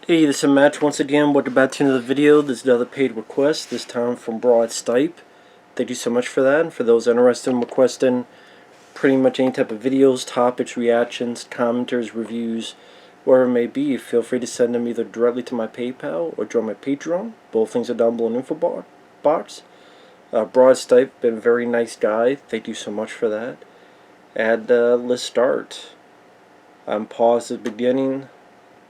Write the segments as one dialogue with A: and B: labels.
A: Hey, this is Match once again. Welcome back to another video. This is another paid request, this time from Broad Stipe. Thank you so much for that. And for those interested in requesting pretty much any type of videos, topics, reactions, commenters, reviews, whatever it may be, feel free to send them either directly to my PayPal or join my Patreon. Both things are down below in the info box. Broad Stipe, been a very nice guy. Thank you so much for that. And let's start. I'm paused at the beginning.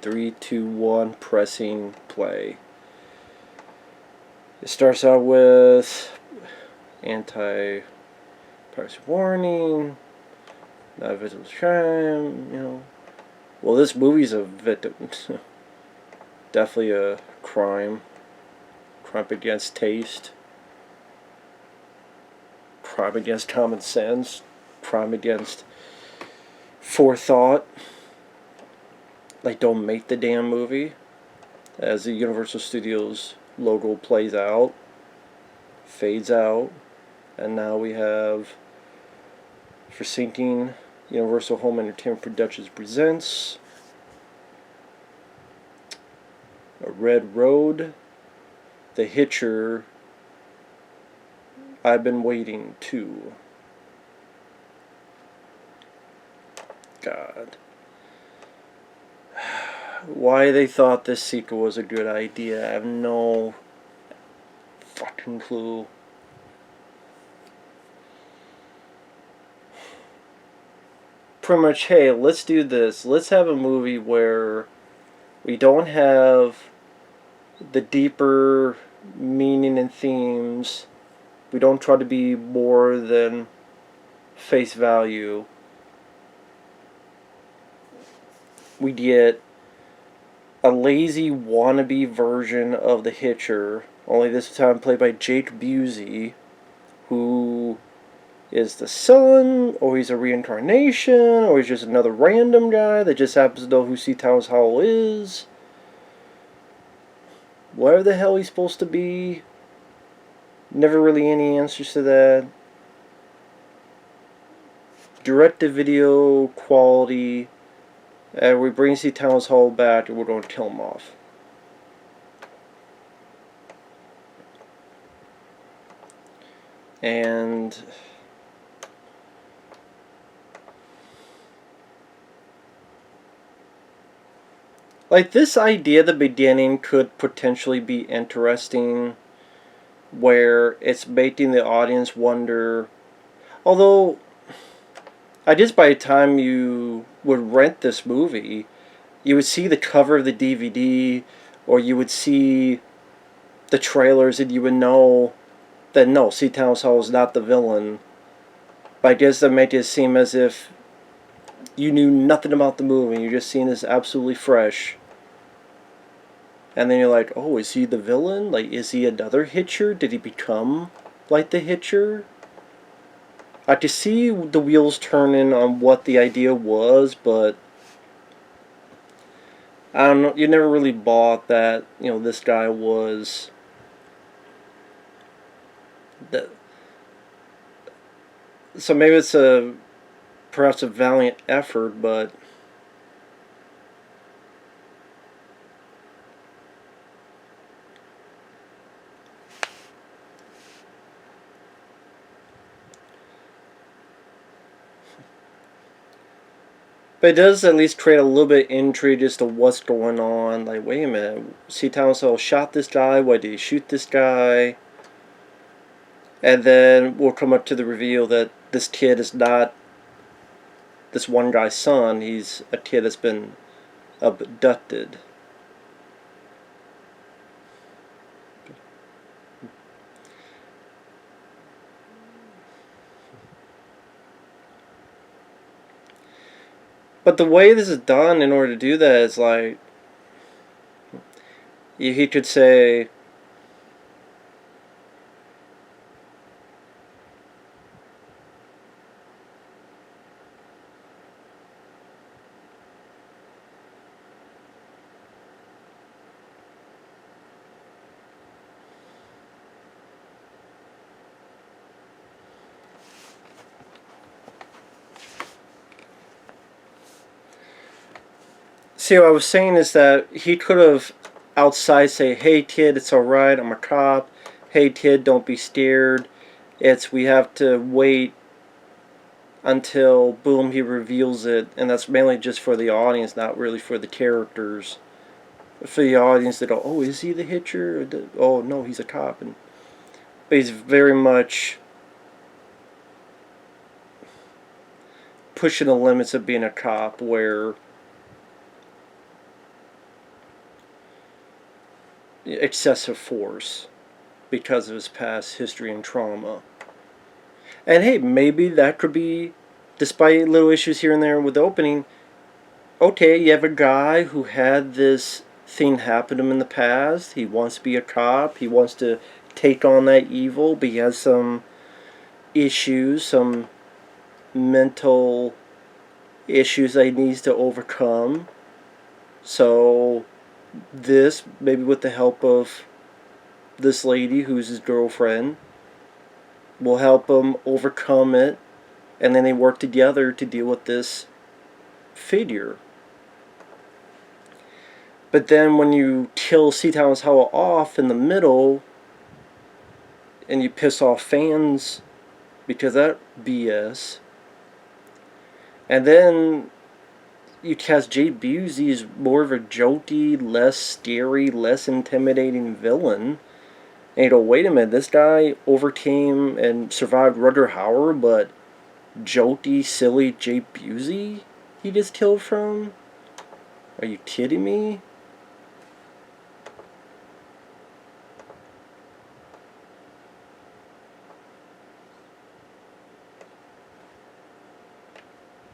A: 3, 2, 1, pressing play. It starts out with anti-piracy warning, not a victim of crime, Well, this movie's a victim. Definitely a crime. Crime against taste. Crime against common sense. Crime against forethought. Like, don't make the damn movie. As the Universal Studios logo plays out, fades out, and now we have, for syncing, Universal Home Entertainment Productions presents A Red Road, The Hitcher, I've Been Waiting to. God. Why they thought this sequel was a good idea, I have no fucking clue. Pretty much, hey, let's do this. Let's have a movie where we don't have the deeper meaning and themes. We don't try to be more than face value. We get a lazy wannabe version of the Hitcher, only this time played by Jake Busey, who is the son, or he's a reincarnation, or he's just another random guy that just happens to know who C. Thomas Howell is. Whatever the hell he's supposed to be. Never really any answers to that. Direct-to-video quality. And we bring C. Thomas Howell back and we're going to kill him off. And like, this idea at the beginning could potentially be interesting, where it's making the audience wonder. Although, I guess by the time you would rent this movie, you would see the cover of the DVD, or you would see the trailers, and you would know that no, C. Thomas Howell is not the villain. But I guess that made it seem as if you knew nothing about the movie, and you're just seeing this absolutely fresh. And then you're like, oh, is he the villain? Like, is he another Hitcher? Did he become like the Hitcher? I could see the wheels turning on what the idea was, but I don't know. You never really bought that, this guy was the. So maybe it's perhaps a valiant effort, but it does at least create a little bit of intrigue as to what's going on. Like, wait a minute, C. Thomas Howell shot this guy. Why did he shoot this guy? And then we'll come up to the reveal that this kid is not this one guy's son. He's a kid that's been abducted. But the way this is done in order to do that is like, he could say, See, what I was saying is that he could have outside say, "Hey kid, it's all right. I'm a cop. Hey kid, don't be scared. We have to wait until boom he reveals it," and that's mainly just for the audience, not really for the characters. For the audience, they go, "Oh, is he the Hitcher? Oh no, he's a cop." But he's very much pushing the limits of being a cop, where excessive force because of his past history and trauma. And hey, maybe that could be, despite little issues here and there with the opening, okay, you have a guy who had this thing happen to him in the past. He wants to be a cop. He wants to take on that evil, but he has some issues, some mental issues that he needs to overcome. So, this, maybe with the help of this lady who's his girlfriend, will help him overcome it, and then they work together to deal with this figure. But then when you kill C. Thomas Howell off in the middle, and you piss off fans because of that BS, and then you cast Jake Busey as more of a jokey, less scary, less intimidating villain, and you go, wait a minute, this guy overcame and survived Rutger Hauer, but jokey, silly Jake Busey he just killed from? Are you kidding me?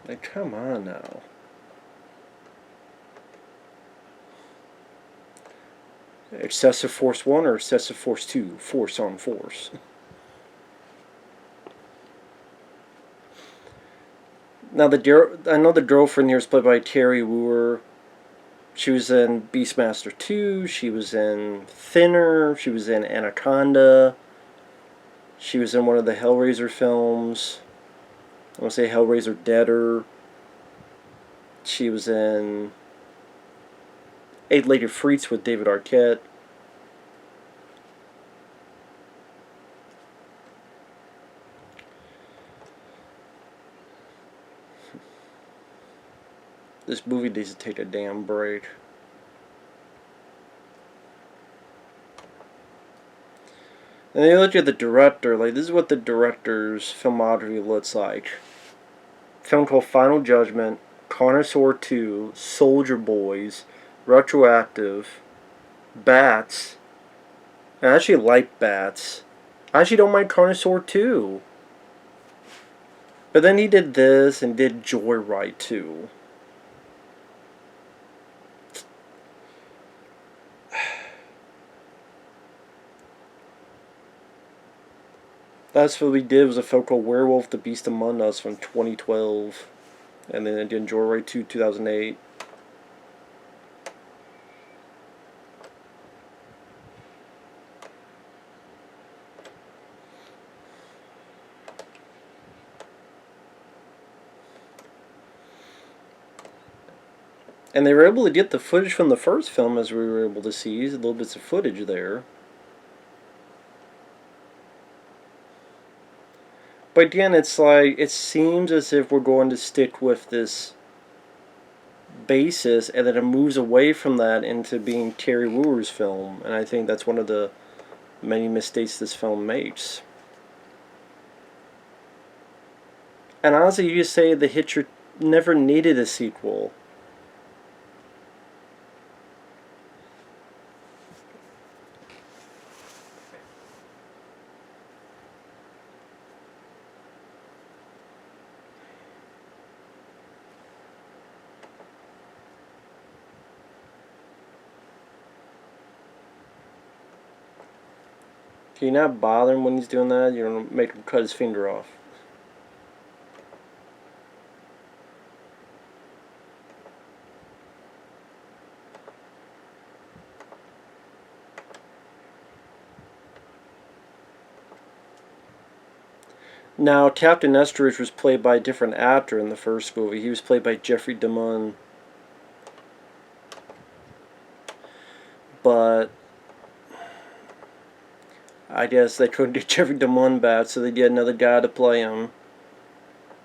A: Like, come on now. Excessive Force 1 or Excessive Force 2? Force on Force. Now, I know the girlfriend here is played by Kari Wuhrer. She was in Beastmaster 2. She was in Thinner. She was in Anaconda. She was in one of the Hellraiser films. I want to say Hellraiser Deader. She was in Eight-Legged Freaks with David Arquette. This movie needs to take a damn break. And then you look at the director, like, this is what the director's filmography looks like. A film called Final Judgment, Connoisseur 2, Soldier Boys, Retroactive, Bats. I actually like Bats. I actually don't mind Connoisseur 2. But then he did this and did Joyride 2. Last film we did was a film called Werewolf the Beast Among Us from 2012. And then I did Joyride 2, 2008. And they were able to get the footage from the first film, as we were able to see, little bits of footage there. But again, it's like, it seems as if we're going to stick with this basis, and then it moves away from that into being Kari Wuhrer's film. And I think that's one of the many mistakes this film makes. And honestly, you just say The Hitcher never needed a sequel. Can you not bother him when he's doing that? You're going to make him cut his finger off. Now, Captain Estridge was played by a different actor in the first movie. He was played by Jeffrey DeMunn. but I guess they couldn't get Jeffrey DeMunn back, so they get another guy to play him.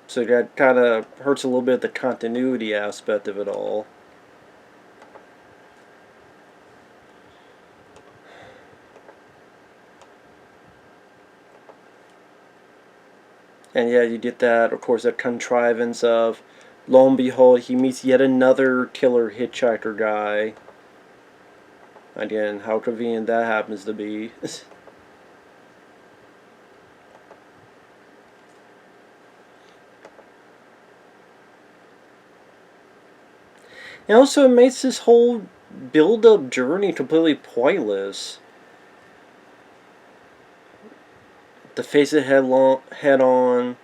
A: So that kind of hurts a little bit the continuity aspect of it all. And yeah, you get that, of course, that contrivance of, lo and behold, he meets yet another killer hitchhiker guy. Again, how convenient that happens to be. And also, it makes this whole build-up journey completely pointless. To face it head on,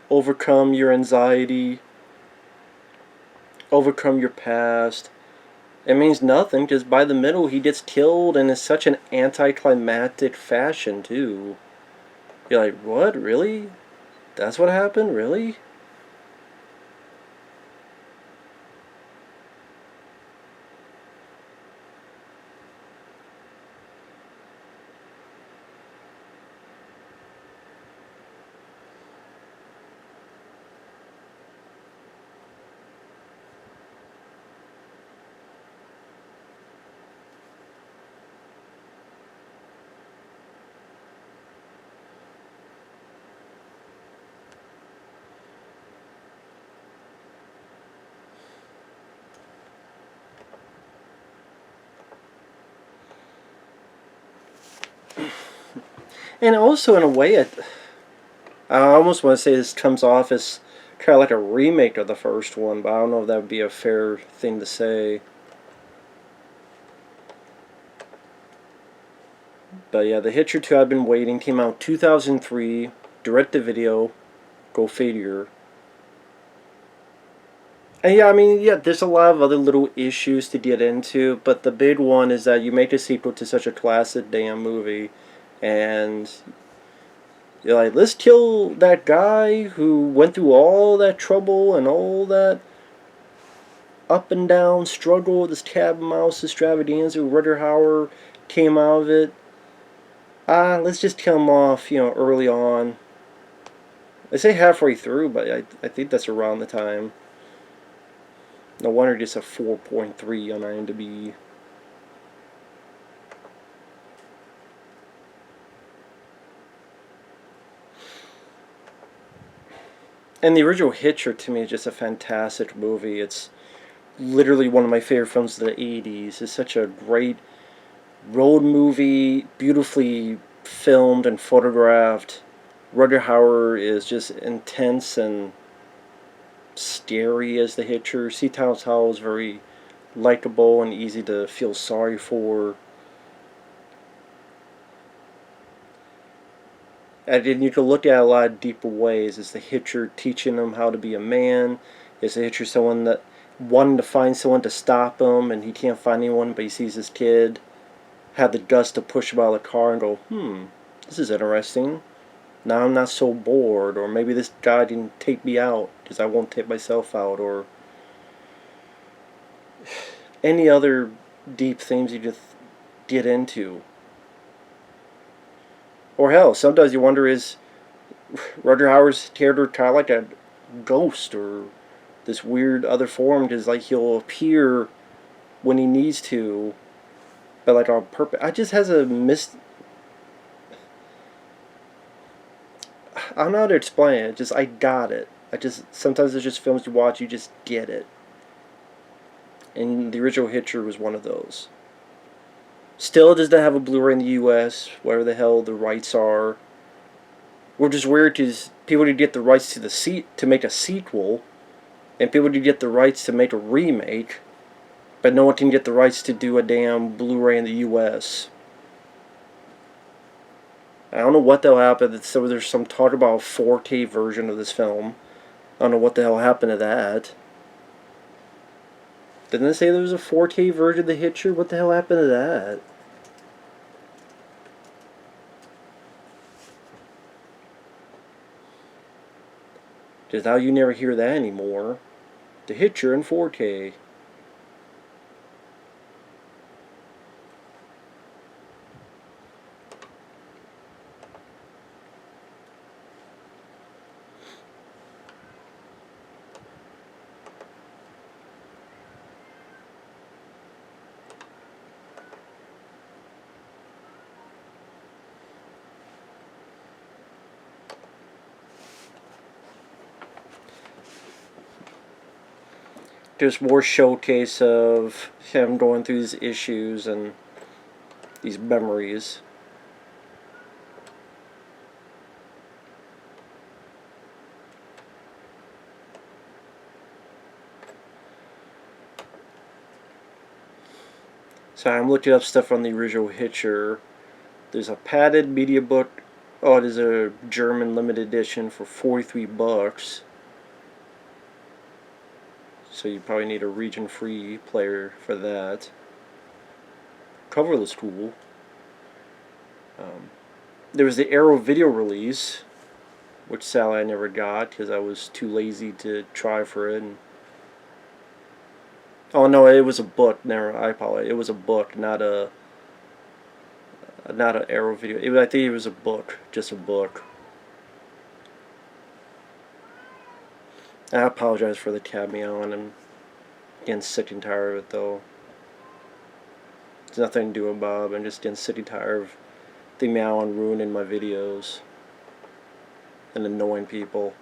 A: overcome your anxiety, overcome your past. It means nothing because by the middle he gets killed and in such an anticlimactic fashion too. You're like, what? Really? That's what happened? Really? And also, in a way, I almost want to say this comes off as kind of like a remake of the first one, but I don't know if that would be a fair thing to say. But yeah, The Hitcher II, I've been waiting, came out 2003, direct to video, go figure. And yeah, I mean, yeah, there's a lot of other little issues to get into, but the big one is that you make a sequel to such a classic damn movie, and you're like, let's kill that guy who went through all that trouble and all that up and down struggle, this cat and mouse extravaganza, Rutger Hauer came out of it. Let's just kill him off, early on. I say halfway through, but I think that's around the time. No wonder just a 4.3 on IMDb. And the original Hitcher, to me, is just a fantastic movie. It's literally one of my favorite films of the 80s. It's such a great road movie, beautifully filmed and photographed. Rutger Hauer is just intense and scary as the Hitcher. C. Thomas Howell is very likable and easy to feel sorry for. And then you can look at it a lot of deeper ways. Is the Hitcher teaching him how to be a man? Is the Hitcher someone that wanting to find someone to stop him and he can't find anyone, but he sees his kid have the guts to push him out of the car and go, this is interesting. Now I'm not so bored, or maybe this guy didn't take me out because I won't take myself out, or any other deep themes you just get into. Or hell, sometimes you wonder, is Rutger Hauer's character kind of like a ghost or this weird other form, because like he'll appear when he needs to, but like on purpose. I just has a I don't know how to explain it. Just I got it. Sometimes there's just films you watch, you just get it. And the original Hitcher was one of those. Still does not have a Blu-ray in the U.S. Whatever the hell the rights are. Which is weird because people did get the rights to make a sequel, and people did get the rights to make a remake, but no one can get the rights to do a damn Blu-ray in the U.S. I don't know what the hell happened. So there's some talk about a 4K version of this film. I don't know what the hell happened to that. Didn't they say there was a 4K version of The Hitcher? What the hell happened to that? Just how you never hear that anymore. The Hitcher in 4K. just more showcase of him going through these issues and these memories. So I'm looking up stuff on the original Hitcher. There's a padded media book. Oh, it is a German limited edition for $43. So you probably need a region-free player for that. Cover looks cool. There was the Arrow video release, which sadly I never got because I was too lazy to try for it. Oh no, it was a book. I apologize. It was a book, not an Arrow video. I think it was a book, just a book. I apologize for the cat meowing. I'm getting sick and tired of it though. There's nothing to do with Bob. I'm just getting sick and tired of the meowing ruining my videos and annoying people.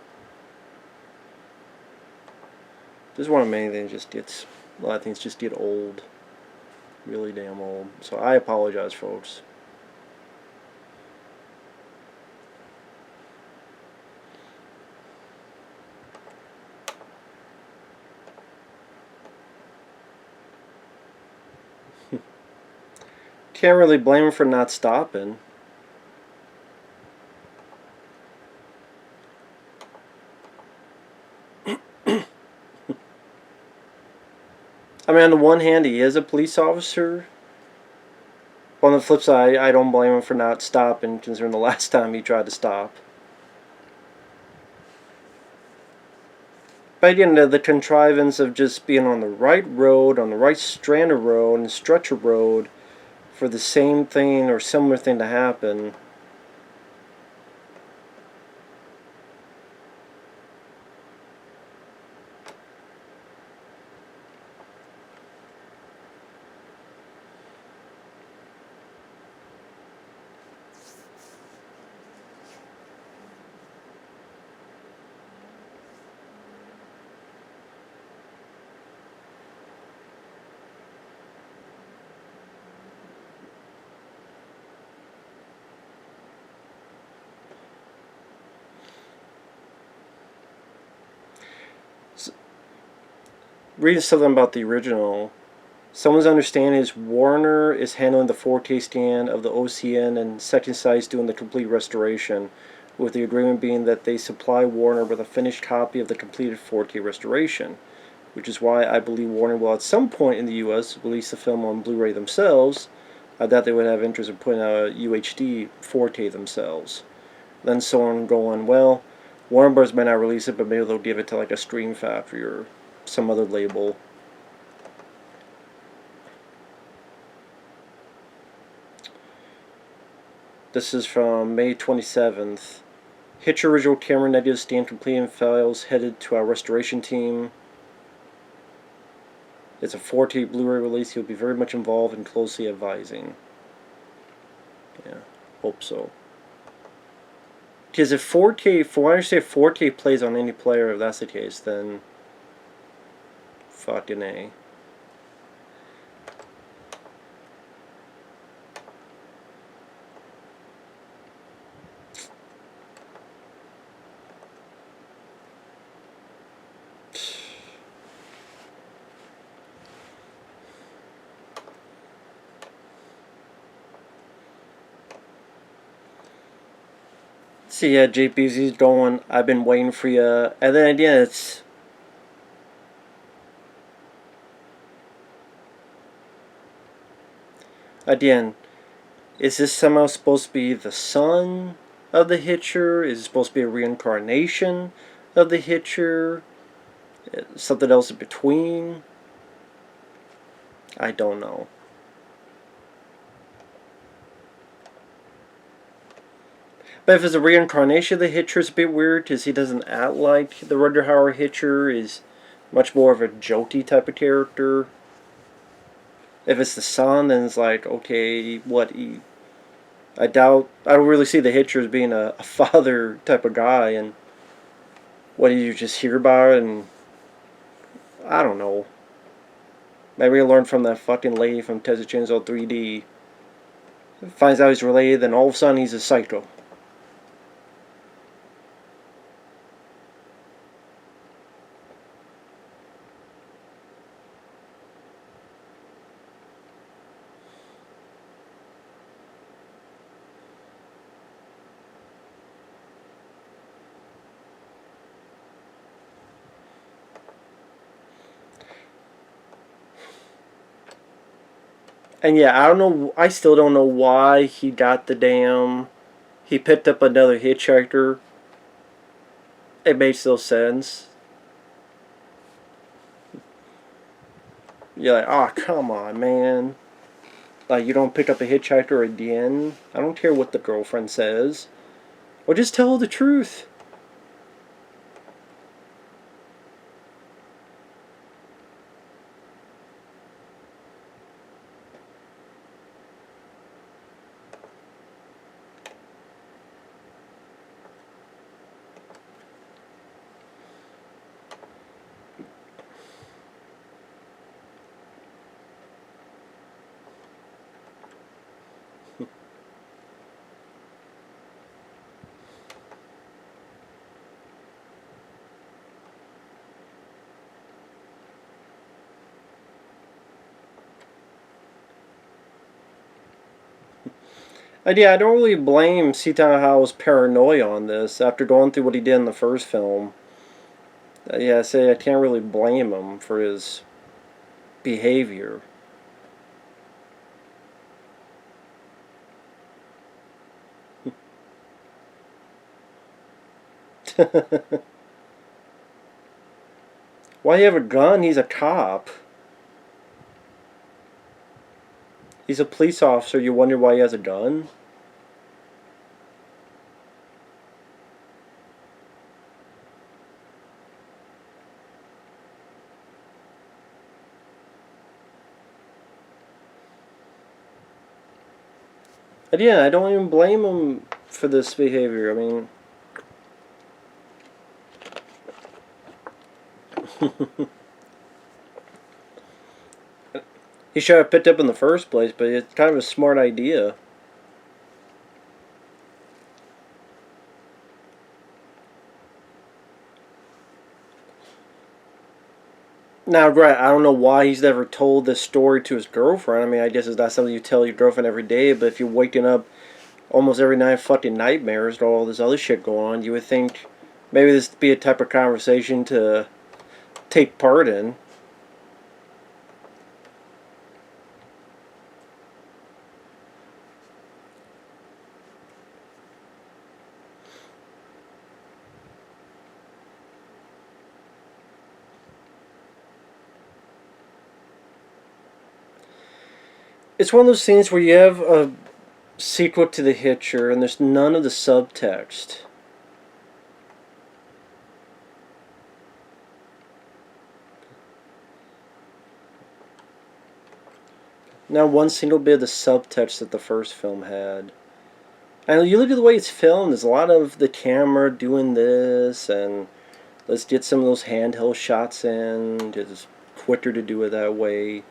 A: This is one of many things. Just gets a lot of things just get old, really damn old. So I apologize, folks. Can't really blame him for not stopping. I mean, on the one hand, he is a police officer. On the flip side, I don't blame him for not stopping, considering the last time he tried to stop. But again, the contrivance of just being on the right road, on the right strand of road, and stretch of road, for the same thing or similar thing to happen. Reading something about the original, someone's understanding is Warner is handling the 4K scan of the OCN and Second Sight's doing the complete restoration, with the agreement being that they supply Warner with a finished copy of the completed 4K restoration, which is why I believe Warner will at some point in the US release the film on Blu-ray themselves. I doubt they would have interest in putting out a UHD 4K themselves. Then someone going, well, Warner Bros. May not release it, but maybe they'll give it to like a Stream Factory or some other label. This is from May 27th. Hitcher original camera negatives stand complete in files headed to our restoration team. It's a 4K Blu-ray release. He'll be very much involved and closely advising. Yeah, hope so. Because if 4K, for what I understand, 4K plays on any player, if that's the case, then fucking A. See, yeah, Jake Busey's going, I've been waiting for you. And then again, it's... Again, is this somehow supposed to be the son of the Hitcher? Is it supposed to be a reincarnation of the Hitcher? Something else in between? I don't know. But if it's a reincarnation of the Hitcher, it's a bit weird because he doesn't act like the Rutger Hauer Hitcher. Is much more of a jokey type of character. If it's the son, then it's like, okay, what he... I don't really see the Hitcher as being a father type of guy, and what do you just hear about it, and I don't know. Maybe he learned from that fucking lady from Texas Chainsaw 3D. Finds out he's related, then all of a sudden he's a psycho. And yeah, I don't know. I still don't know why he got the damn. He picked up another hitchhiker. It makes no sense. You're like, oh, come on, man. Like, you don't pick up a hitchhiker again? I don't care what the girlfriend says. Or just tell her the truth. And yeah, I don't really blame Howell's paranoia on this after going through what he did in the first film. Yeah, I say I can't really blame him for his behavior. Why you have a gun? He's a cop. He's a police officer. You wonder why he has a gun? And yeah, I don't even blame him for this behavior. I mean, he should have picked up in the first place, but it's kind of a smart idea. Now, right, I don't know why he's never told this story to his girlfriend. I mean, I guess it's not something you tell your girlfriend every day, but if you're waking up almost every night fucking nightmares and all this other shit going on, you would think maybe this would be a type of conversation to take part in. It's one of those scenes where you have a sequel to The Hitcher and there's none of the subtext. Not one single bit of the subtext that the first film had. And you look at the way it's filmed, there's a lot of the camera doing this, and let's get some of those handheld shots in. It's quicker to do it that way.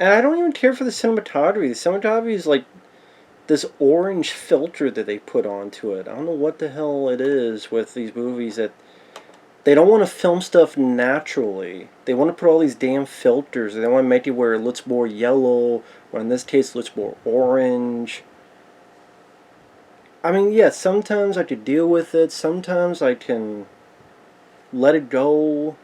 A: And I don't even care for the cinematography. The cinematography is like this orange filter that they put onto it. I don't know what the hell it is with these movies that they don't want to film stuff naturally. They want to put all these damn filters. They want to make it where it looks more yellow, or in this case, it looks more orange. I mean, yeah, sometimes I could deal with it. Sometimes I can let it go.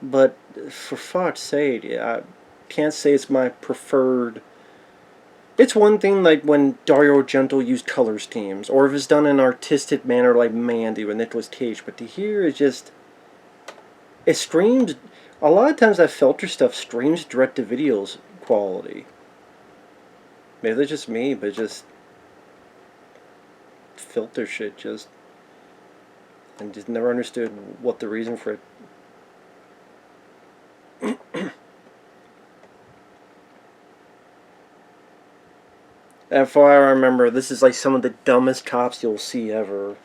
A: But for fuck's sake, I can't say it's my preferred. It's one thing like when Dario Argento used color schemes, or if it's done in an artistic manner like Mandy with Nicolas Cage, but to hear is just... it streams. A lot of times that filter stuff streams direct to videos quality. Maybe that's just me, but just filter shit just and just never understood what the reason for it. And for I remember, this is like some of the dumbest cops you'll see ever.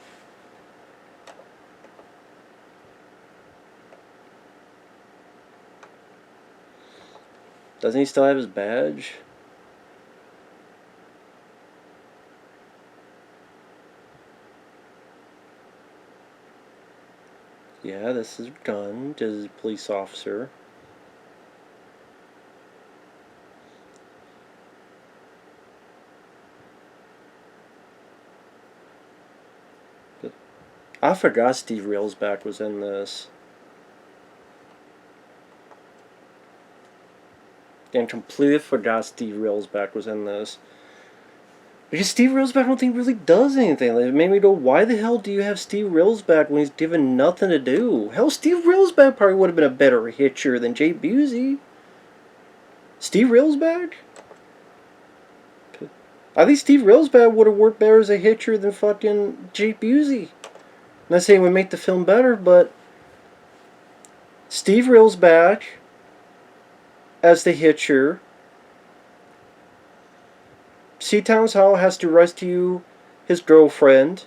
A: Doesn't he still have his badge? Yeah, this is gun. This is a police officer. But I forgot Steve Railsback was in this. And completely forgot Steve Railsback was in this. Because Steve Railsback I don't think really does anything. It made me go, why the hell do you have Steve Railsback when he's given nothing to do? Hell, Steve Railsback probably would have been a better hitcher than Jake Busey. Steve Railsback? I think Steve Railsback would have worked better as a hitcher than fucking Jake Busey. Not saying it would make the film better, but Steve Railsback as the hitcher. C. Thomas Howell has to rescue his girlfriend.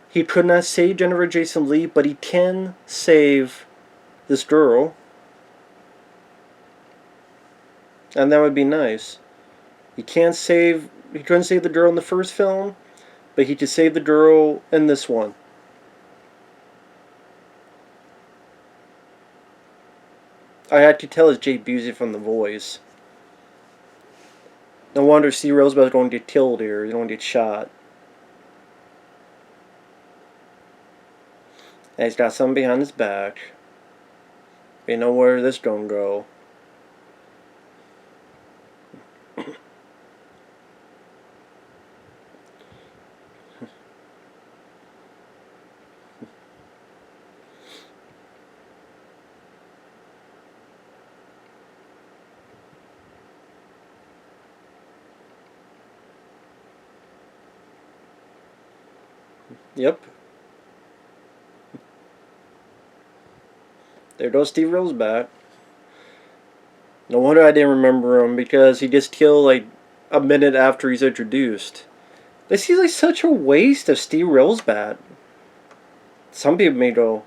A: He could not save Jennifer Jason Leigh, but he can save this girl. And that would be nice. He couldn't save the girl in the first film, but he could save the girl in this one. I had to tell it's Jake Busey from The Voice. No wonder Steve Railsback's going to get killed here. He's going to get shot. And he's got something behind his back. You know where this gonna go. Yep. There goes Steve Railsback. No wonder I didn't remember him, because he gets killed like a minute after he's introduced. This seems like such a waste of Steve Railsback. Some people may go,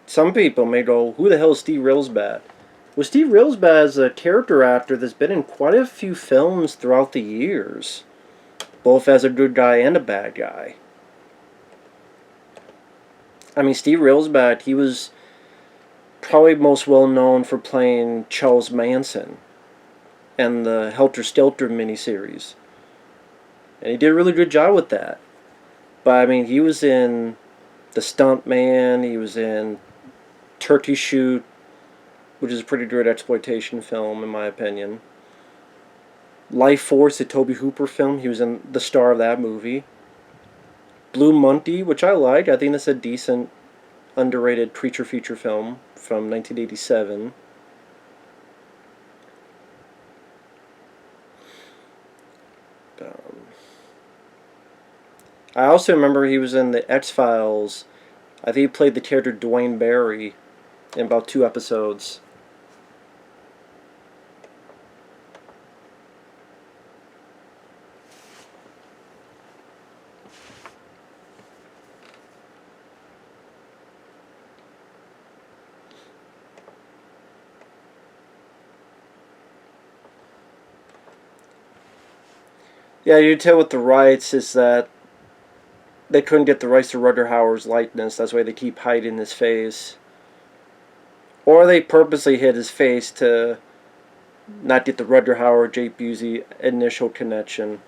A: who the hell is Steve Railsback? Well, Steve Railsback is a character actor that's been in quite a few films throughout the years, both as a good guy and a bad guy. I mean, Steve Railsback, he was probably most well known for playing Charles Manson and the Helter Skelter miniseries. And he did a really good job with that. But I mean, he was in The Stuntman, he was in Turkey Shoot, which is a pretty good exploitation film in my opinion. Life Force, the Tobe Hooper film, he was in the star of that movie. Blue Monkey, which I like. I think that's a decent, underrated creature feature film from 1987. I also remember he was in the X-Files. I think he played the character Dwayne Barry in about 2 episodes. Yeah, you tell with the rights is that they couldn't get the rights to Rutger Hauer's likeness. That's why they keep hiding his face. Or they purposely hid his face to not get the Rutger Hauer Jake Busey initial connection.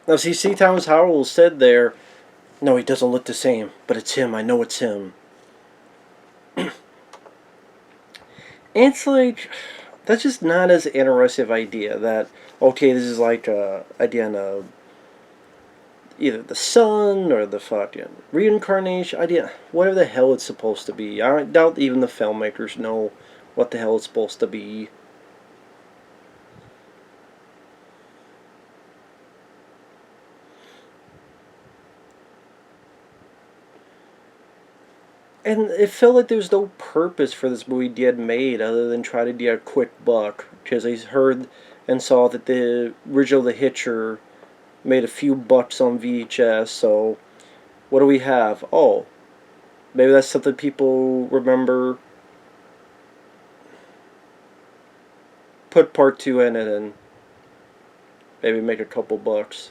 A: Now, see, C. Thomas Howell said there, no, he doesn't look the same, but it's him. I know it's him. it's like, that's just not as interesting of idea that, okay, this is like a idea of either the sun or the fucking reincarnation idea, whatever the hell it's supposed to be. I doubt even the filmmakers know what the hell it's supposed to be. And it felt like there was no purpose for this movie to get made other than try to get a quick buck. Because I heard and saw that the original The Hitcher made a few bucks on VHS, so what do we have? Oh, maybe that's something people remember. Put part two in it and maybe make a couple bucks.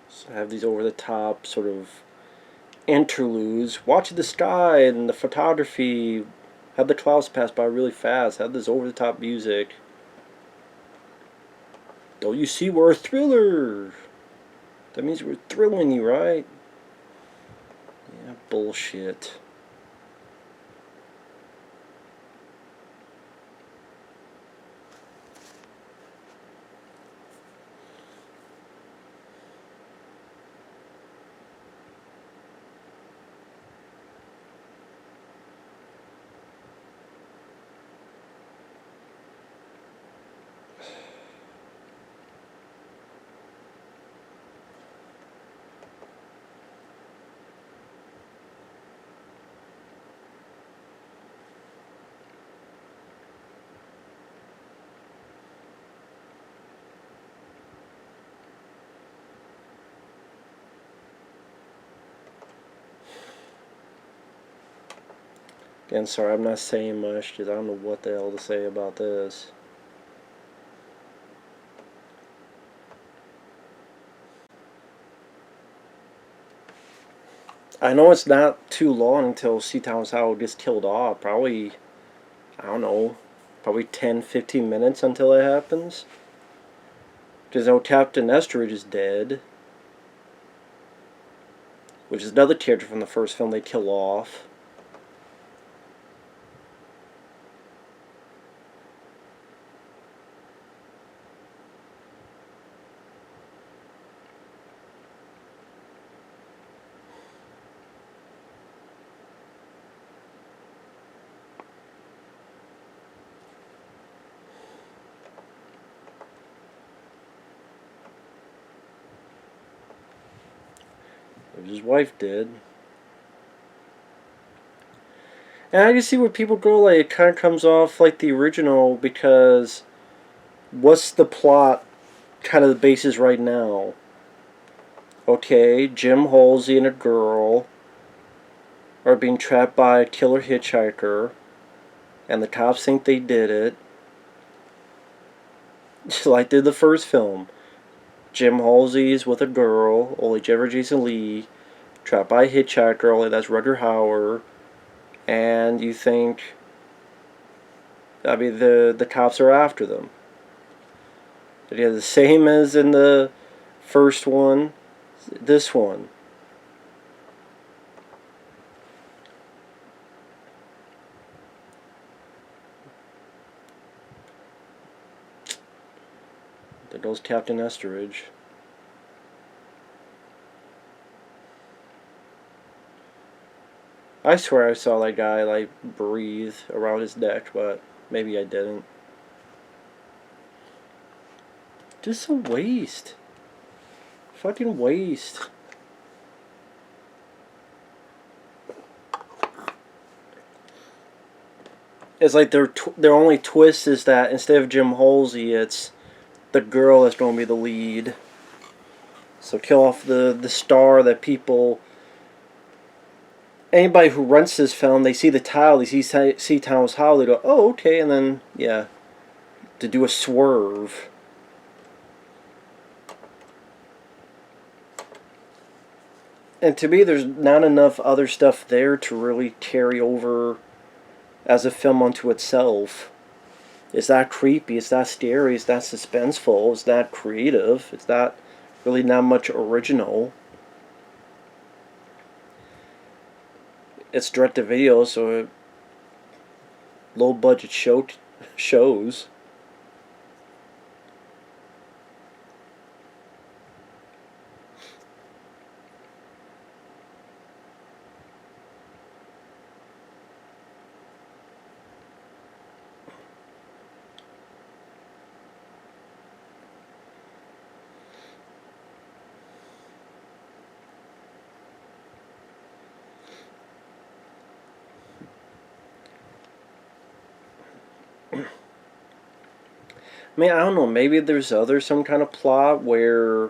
A: So have these over the top sort of interludes. Watch the sky and the photography. Have the clouds pass by really fast. Have this over the top music. Don't you see we're a thriller? That means we're thrilling you, right? Yeah, bullshit. Again, sorry, I'm not saying much because I don't know what the hell to say about this. I know it's not too long until C. Thomas Howell gets killed off. Probably, I don't know, probably 10, 15 minutes until it happens. Because no Captain Estridge is dead. Which is another character from the first film they kill off. His wife did. And I can see where people go, like, it kind of comes off like the original because what's the plot kind of the basis right now? Okay, Jim Halsey and a girl are being trapped by a killer hitchhiker, and the cops think they did it. Like did the first film. Jim Halsey's with a girl, only Jennifer Jason Leigh, trapped by a hitchhiker, only that's Rutger Hauer, and you think, I mean, the cops are after them. Yeah, the same as in the first one, this one. There goes Captain Estridge. I swear I saw that guy like breathe around his neck, but maybe I didn't. Just a waste. Fucking waste. It's like their only twist is that instead of Jim Halsey, it's the girl that's going to be the lead. So kill off the star that people. Anybody who rents this film, they see the title, they see Thomas Howell, they go, oh, okay, and then, yeah, to do a swerve. And to me, there's not enough other stuff there to really carry over as a film unto itself. It's not creepy, it's not scary, it's not suspenseful, it's not creative, it's not really not much original. It's direct to video, so low budget shows. I mean, I don't know. Maybe there's some kind of plot where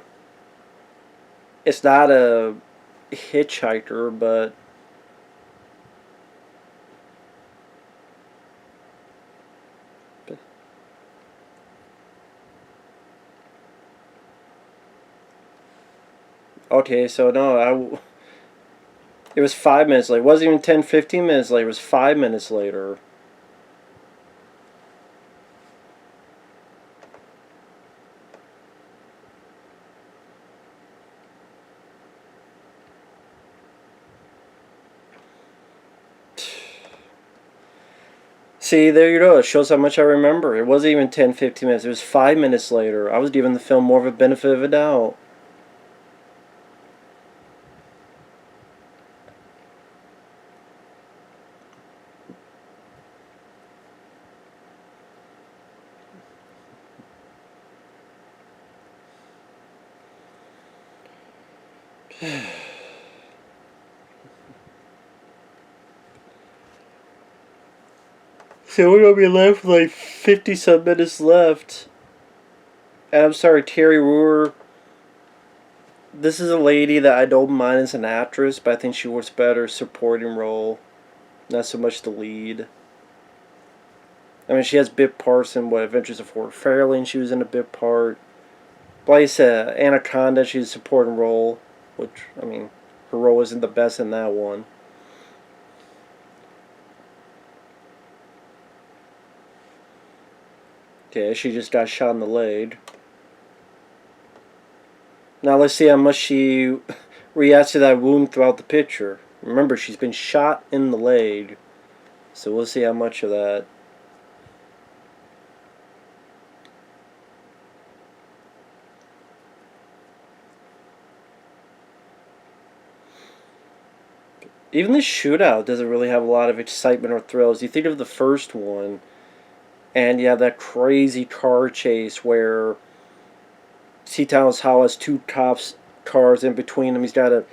A: it's not a hitchhiker, but okay. So no, it was 5 minutes later. It wasn't even 10, 15 minutes later. It was 5 minutes later. See, there you go. It shows how much I remember. It wasn't even 10, 15 minutes. It was 5 minutes later. I was giving the film more of a benefit of a doubt. So we're gonna be left with like 50 some minutes left. And I'm sorry, Kari Wuhrer. This is a lady that I don't mind as an actress, but I think she works better supporting role, not so much the lead. I mean, she has bit parts in what Adventures of Fort Fairlane. She was in a bit part. But like I said, Anaconda, she's a supporting role, which I mean, her role isn't the best in that one. Okay, she just got shot in the leg. Now let's see how much she reacts to that wound throughout the picture. Remember, she's been shot in the leg, so we'll see how much of that. Even the shootout doesn't really have a lot of excitement or thrills. You think of the first one, and you have that crazy car chase where Thomas Howell has two cars in between him. He's got to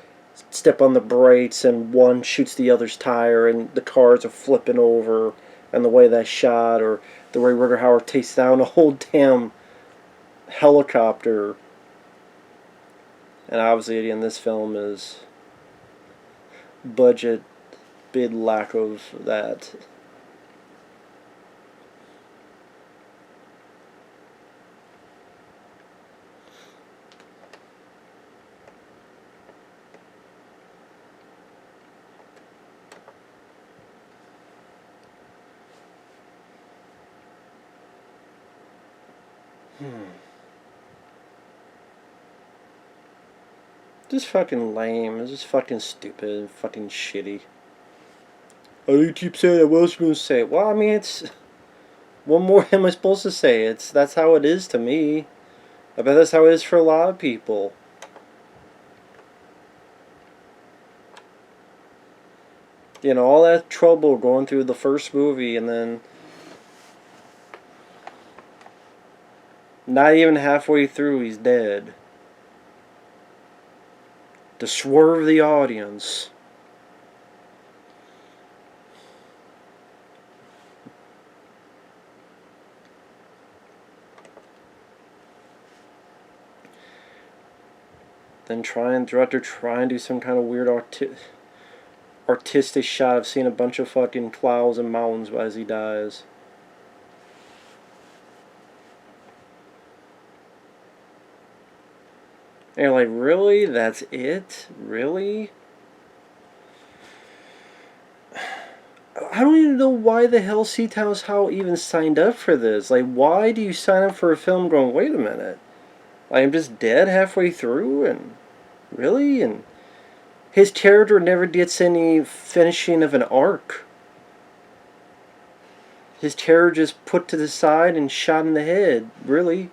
A: step on the brakes, and one shoots the other's tire, and the cars are flipping over. And the way that's shot, or the way Rutger Hauer takes down a whole damn helicopter. And obviously, in this film is budget, big lack of that. Just fucking lame. It's just fucking stupid and fucking shitty. Oh, you keep saying that. What else you gonna say? Well, I mean, it's. What more am I supposed to say? That's how it is to me. I bet that's how it is for a lot of people. You know, all that trouble going through the first movie, and then not even halfway through, he's dead. To swerve the audience. Then director try and do some kind of weird artistic shot of seeing a bunch of fucking clouds and mountains as he dies. And you're like, really? That's it? Really? I don't even know why the hell Seatown's Howell even signed up for this. Like, why do you sign up for a film going, wait a minute, I'm just dead halfway through? And really? And his character never gets any finishing of an arc. His terror just put to the side and shot in the head. Really?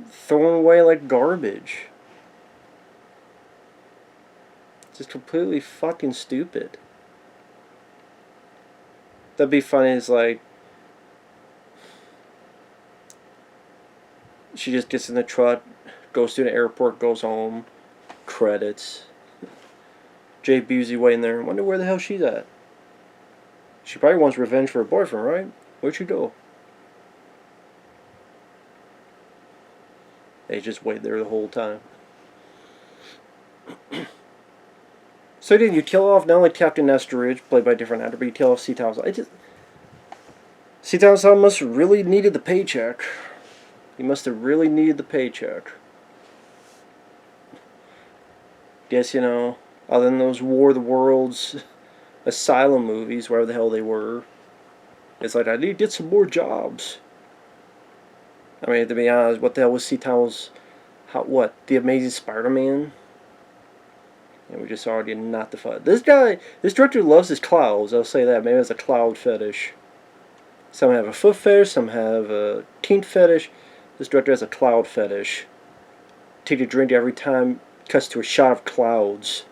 A: Thrown away like garbage. Just completely fucking stupid. That'd be funny is like she just gets in the truck, goes to the airport, goes home, credits. Jake Busey waiting there. Wonder where the hell she's at. She probably wants revenge for her boyfriend, right? Where'd she go? They just wait there the whole time. So then you kill off not only Captain Nestoridge, played by a different actor, but you kill off Seatown's. Seatown's must have really needed the paycheck. He must have really needed the paycheck. Guess, you know, other than those War of the Worlds asylum movies, wherever the hell they were, it's like, I need to get some more jobs. I mean, to be honest, what the hell was Seatown's, what, The Amazing Spider-Man? And we just already not the fun. This director loves his clouds, I'll say that. Maybe it's a cloud fetish. Some have a foot fetish, some have a teeth fetish. This director has a cloud fetish. Take a drink every time cuts to a shot of clouds.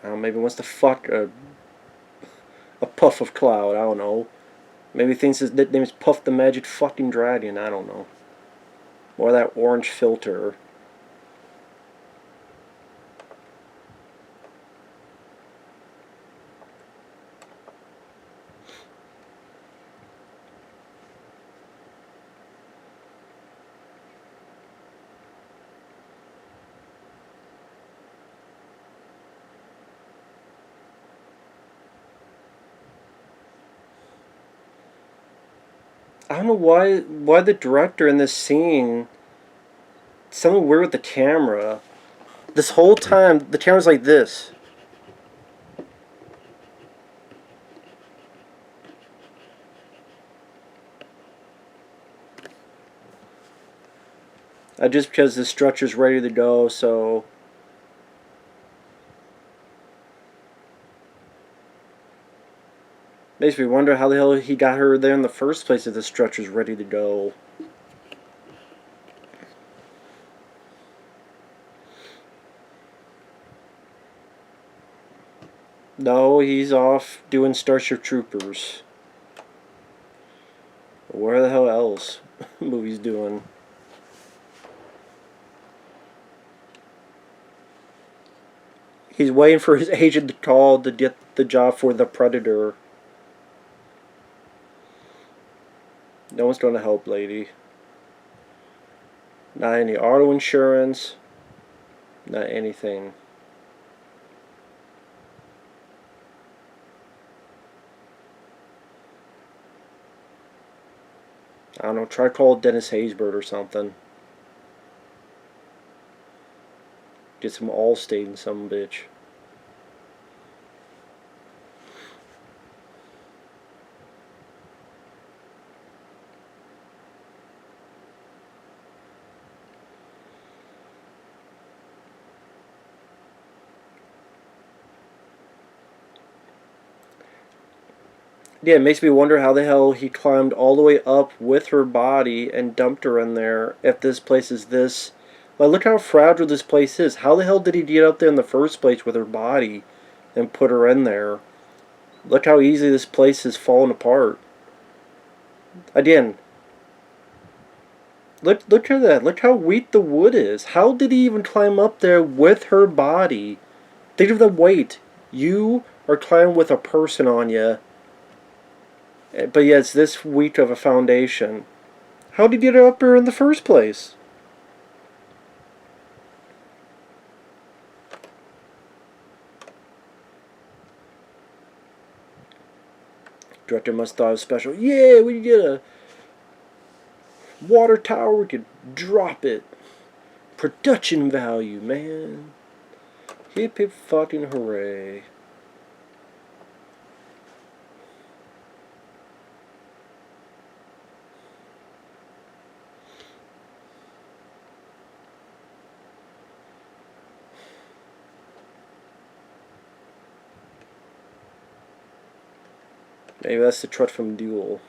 A: I don't know, maybe he wants to fuck a puff of cloud, I don't know. Maybe he thinks his nickname is Puff the Magic fucking Dragon, I don't know. Or that orange filter. I don't know why the director in this scene, something weird with the camera. This whole time the camera's like this. Just because the structure's ready to go, so makes me wonder how the hell he got her there in the first place if the structure's ready to go. No, he's off doing Starship Troopers. Where the hell else movie's doing? He's waiting for his agent to call to get the job for The Predator. No one's going to help, lady. Not any auto insurance. Not anything. I don't know, try call Dennis Haysbert or something. Get some Allstate and some bitch. Yeah, it makes me wonder how the hell he climbed all the way up with her body and dumped her in there if this place is this... Like, look how fragile this place is. How the hell did he get up there in the first place with her body and put her in there? Look how easily this place has fallen apart. Again, look at that. Look how weak the wood is. How did he even climb up there with her body? Think of the weight. You are climbing with a person on you. But yeah, it's this weak of a foundation. How did you get up here in the first place? Director must thought it was special. Yeah, we get a water tower. We could drop it. Production value, man. Hip hip fucking hooray. Maybe that's the truck from Duel.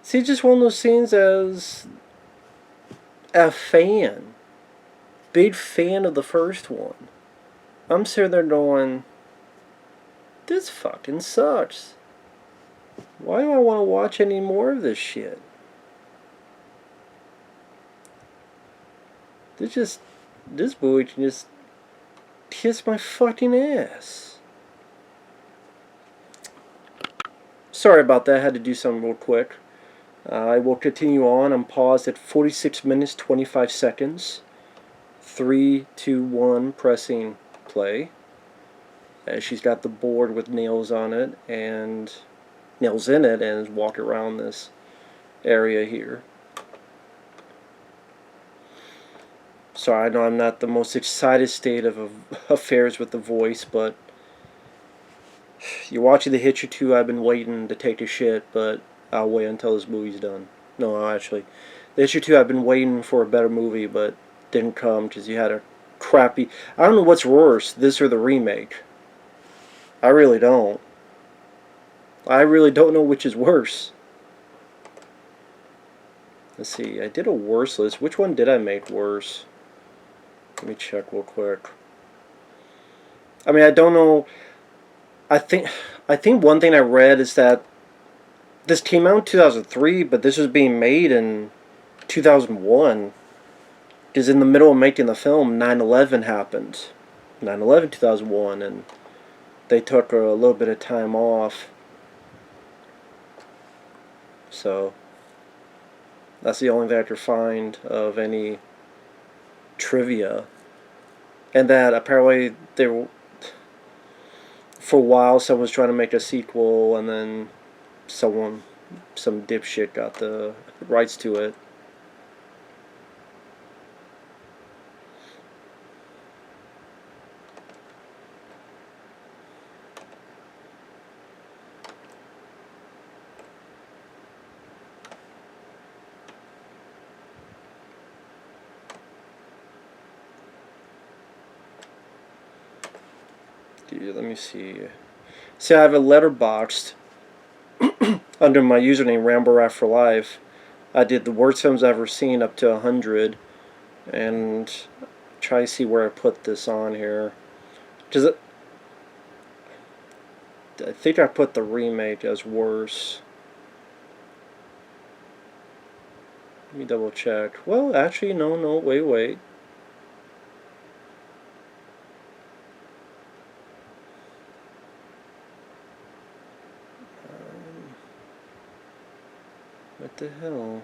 A: See, just one of those scenes as a fan. Big fan of the first one. I'm sitting there going, this fucking sucks. Why do I want to watch any more of this shit? This boy can just kiss my fucking ass. Sorry about that, I had to do something real quick. I will continue on. I'm paused at 46 minutes, 25 seconds. 3, 2, 1, pressing play. She's got the board with nails on it, and nails in it, and is walking around this area here. Sorry, I know I'm not the most excited state of affairs with the voice, but you're watching the Hitcher II. I've been waiting to take a shit, but I'll wait until this movie's done. No, actually, the Hitcher II. I've been waiting for a better movie, but didn't come because you had a crappy. I don't know what's worse, this or the remake. I really don't. I really don't know which is worse. Let's see. I did a worse list. Which one did I make worse? Let me check real quick. I mean, I don't know. I think one thing I read is that this came out in 2003, but this was being made in 2001. Because in the middle of making the film, 9/11 happened. 9/11, 2001, and they took a little bit of time off. So that's the only thing I could find of any trivia. And that apparently they were, for a while someone was trying to make a sequel, and then some dipshit got the rights to it. Let me see. See, I have a letterboxed under my username Ramborat for Life. I did the worst films I've ever seen up to 100, and try to see where I put this on here. Because I think I put the remake as worse. Let me double check. Well, actually, no, wait. What the hell?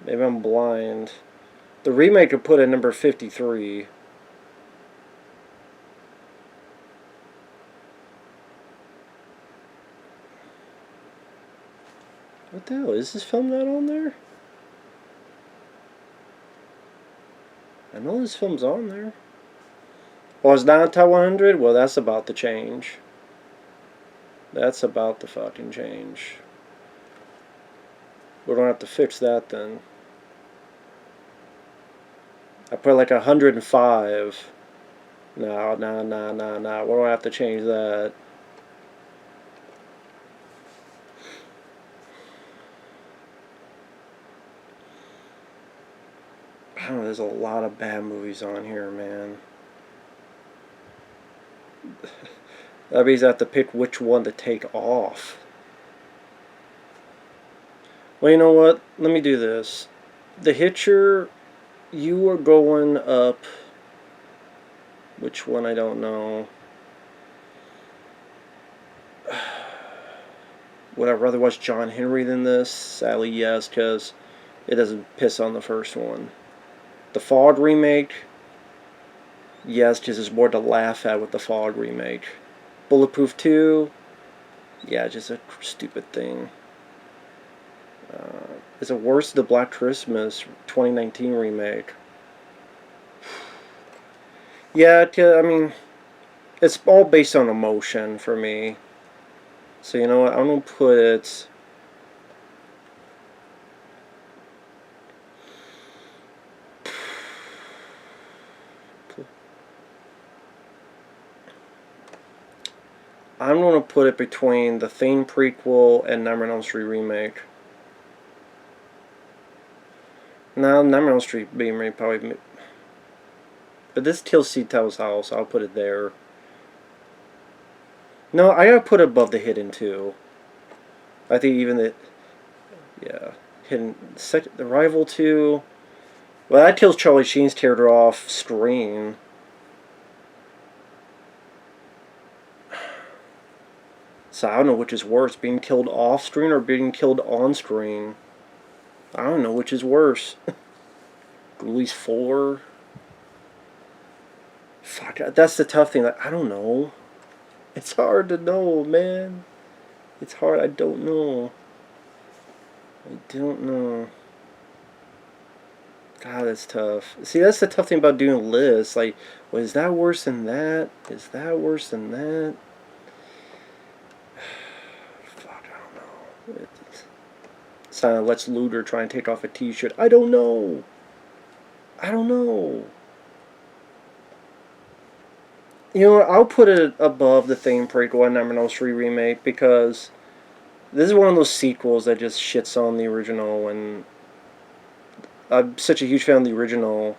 A: Maybe I'm blind. The remake I put at number 53. What the hell? Is this film not on there? I know this film's on there. Oh, it's not on top 100? Well, that's about to change. That's about to fucking change. We're gonna have to fix that then. I put like 105. No. We're gonna have to change that. I don't know, there's a lot of bad movies on here, man. That means I have to pick which one to take off. Well, you know what? Let me do this. The Hitcher, you are going up. Which one? I don't know. Would I rather watch John Henry than this? Sadly, yes, because it doesn't piss on the first one. The Fog remake, yes, because there's more to laugh at with the Fog remake. Bulletproof 2, yeah, just a stupid thing. Is it worse than the Black Christmas 2019 remake? Yeah, I mean, it's all based on emotion for me. So you know what? I'm gonna put it. I'm gonna put it between the Thing prequel and Nightmare on Elm Street remake. Now, Nightmare on Elm Street remake probably, but this TLC tells how, so I'll put it there. No, I gotta put it above the Hidden 2. I think even the, yeah, Hidden, the Rival 2. Well, that kills Charlie Sheen's teared off screen. So I don't know which is worse, being killed off screen or being killed on screen. I don't know which is worse. Louis Fuller. Fuck, that's the tough thing. Like, I don't know. It's hard to know, man. It's hard. I don't know. I don't know. God, that's tough. See, that's the tough thing about doing lists. Like, well, is that worse than that? Is that worse than that? Fuck, I don't know. It's not Lex Luthor trying to take off a t-shirt. I don't know. I don't know. You know what? I'll put it above the Thing prequel and Nightmare on Elm Street remake because this is one of those sequels that just shits on the original, and I'm such a huge fan of the original.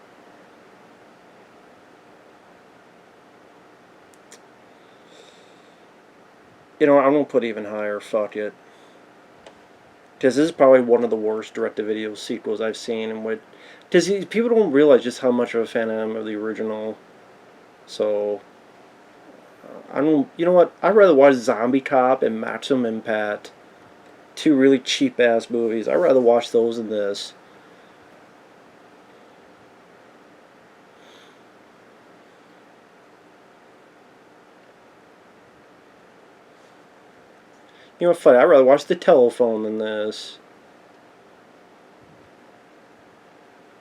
A: You know, I'm gonna put it even higher. Fuck it, because this is probably one of the worst direct-to-video sequels I've seen, and what, because people don't realize just how much of a fan I am of the original. So I don't. You know what? I'd rather watch Zombie Cop and Maximum Impact, two really cheap-ass movies. I'd rather watch those than this. You know what? Funny. I'd rather watch The Telephone than this.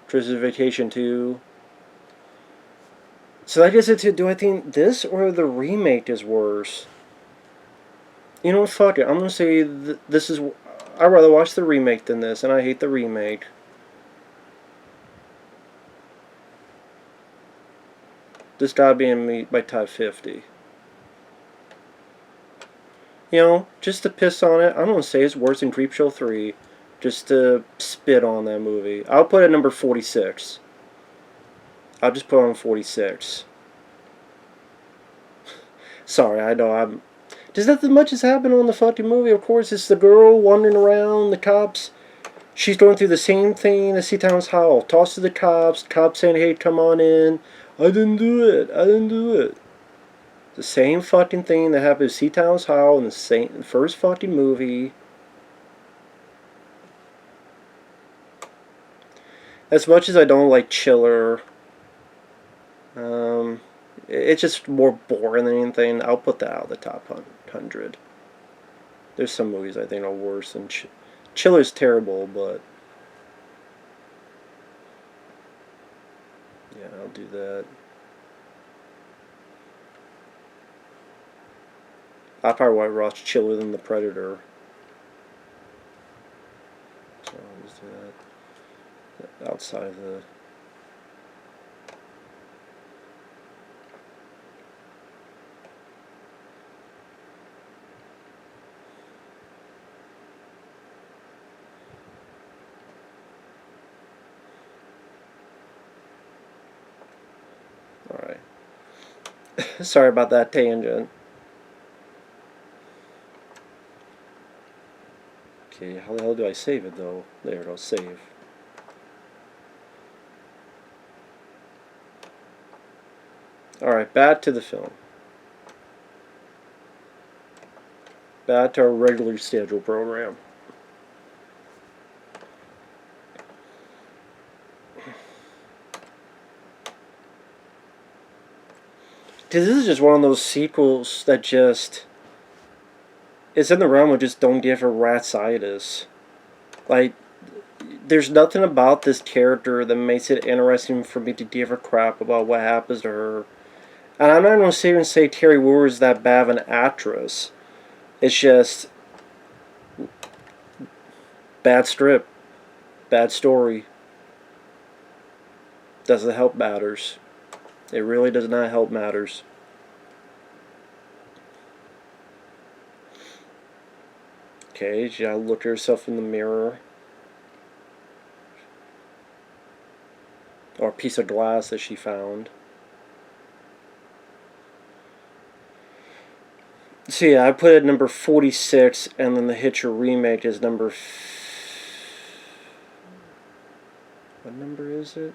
A: Christmas Vacation 2. So I guess it's, do I think this or the remake is worse? You know what? Fuck it. I'm gonna say this is. I'd rather watch the remake than this, and I hate the remake. This gotta be in my top 50. You know, just to piss on it, I'm gonna say it's worse than Creepshow 3. Just to spit on that movie. I'll put it at number 46. I'll just put it on 46. Sorry, I know I'm. Does nothing much has happened on the fucking movie? Of course, it's the girl wandering around, the cops. She's going through the same thing as Seatown's Howell. Tossed to the cops saying, hey, come on in. I didn't do it. I didn't do it. The same fucking thing that happened to Seatown's Howell in the first fucking movie. As much as I don't like Chiller, it's just more boring than anything. I'll put that out of the top 100. There's some movies I think are worse than Chiller's terrible, but yeah, I'll do that. I'll probably watch Chiller than The Predator. So I'll just do that. Outside of the. Alright. Sorry about that tangent. Okay, how the hell do I save it though? There, it'll save. Alright, back to the film. back to our regular schedule program. This is just one of those sequels that just... It's in the realm of just don't give a rat's itis. Like, there's nothing about this character that makes it interesting for me to give a crap about what happens to her. And I'm not going to sit here and say Kari Wuhrer is that bad of an actress. It's just... bad strip. Bad story. Doesn't help matters. It really does not help matters. Okay, she gotta look at herself in the mirror. Or a piece of glass that she found. So yeah, I put it number 46, and then the Hitcher remake is number... What number is it?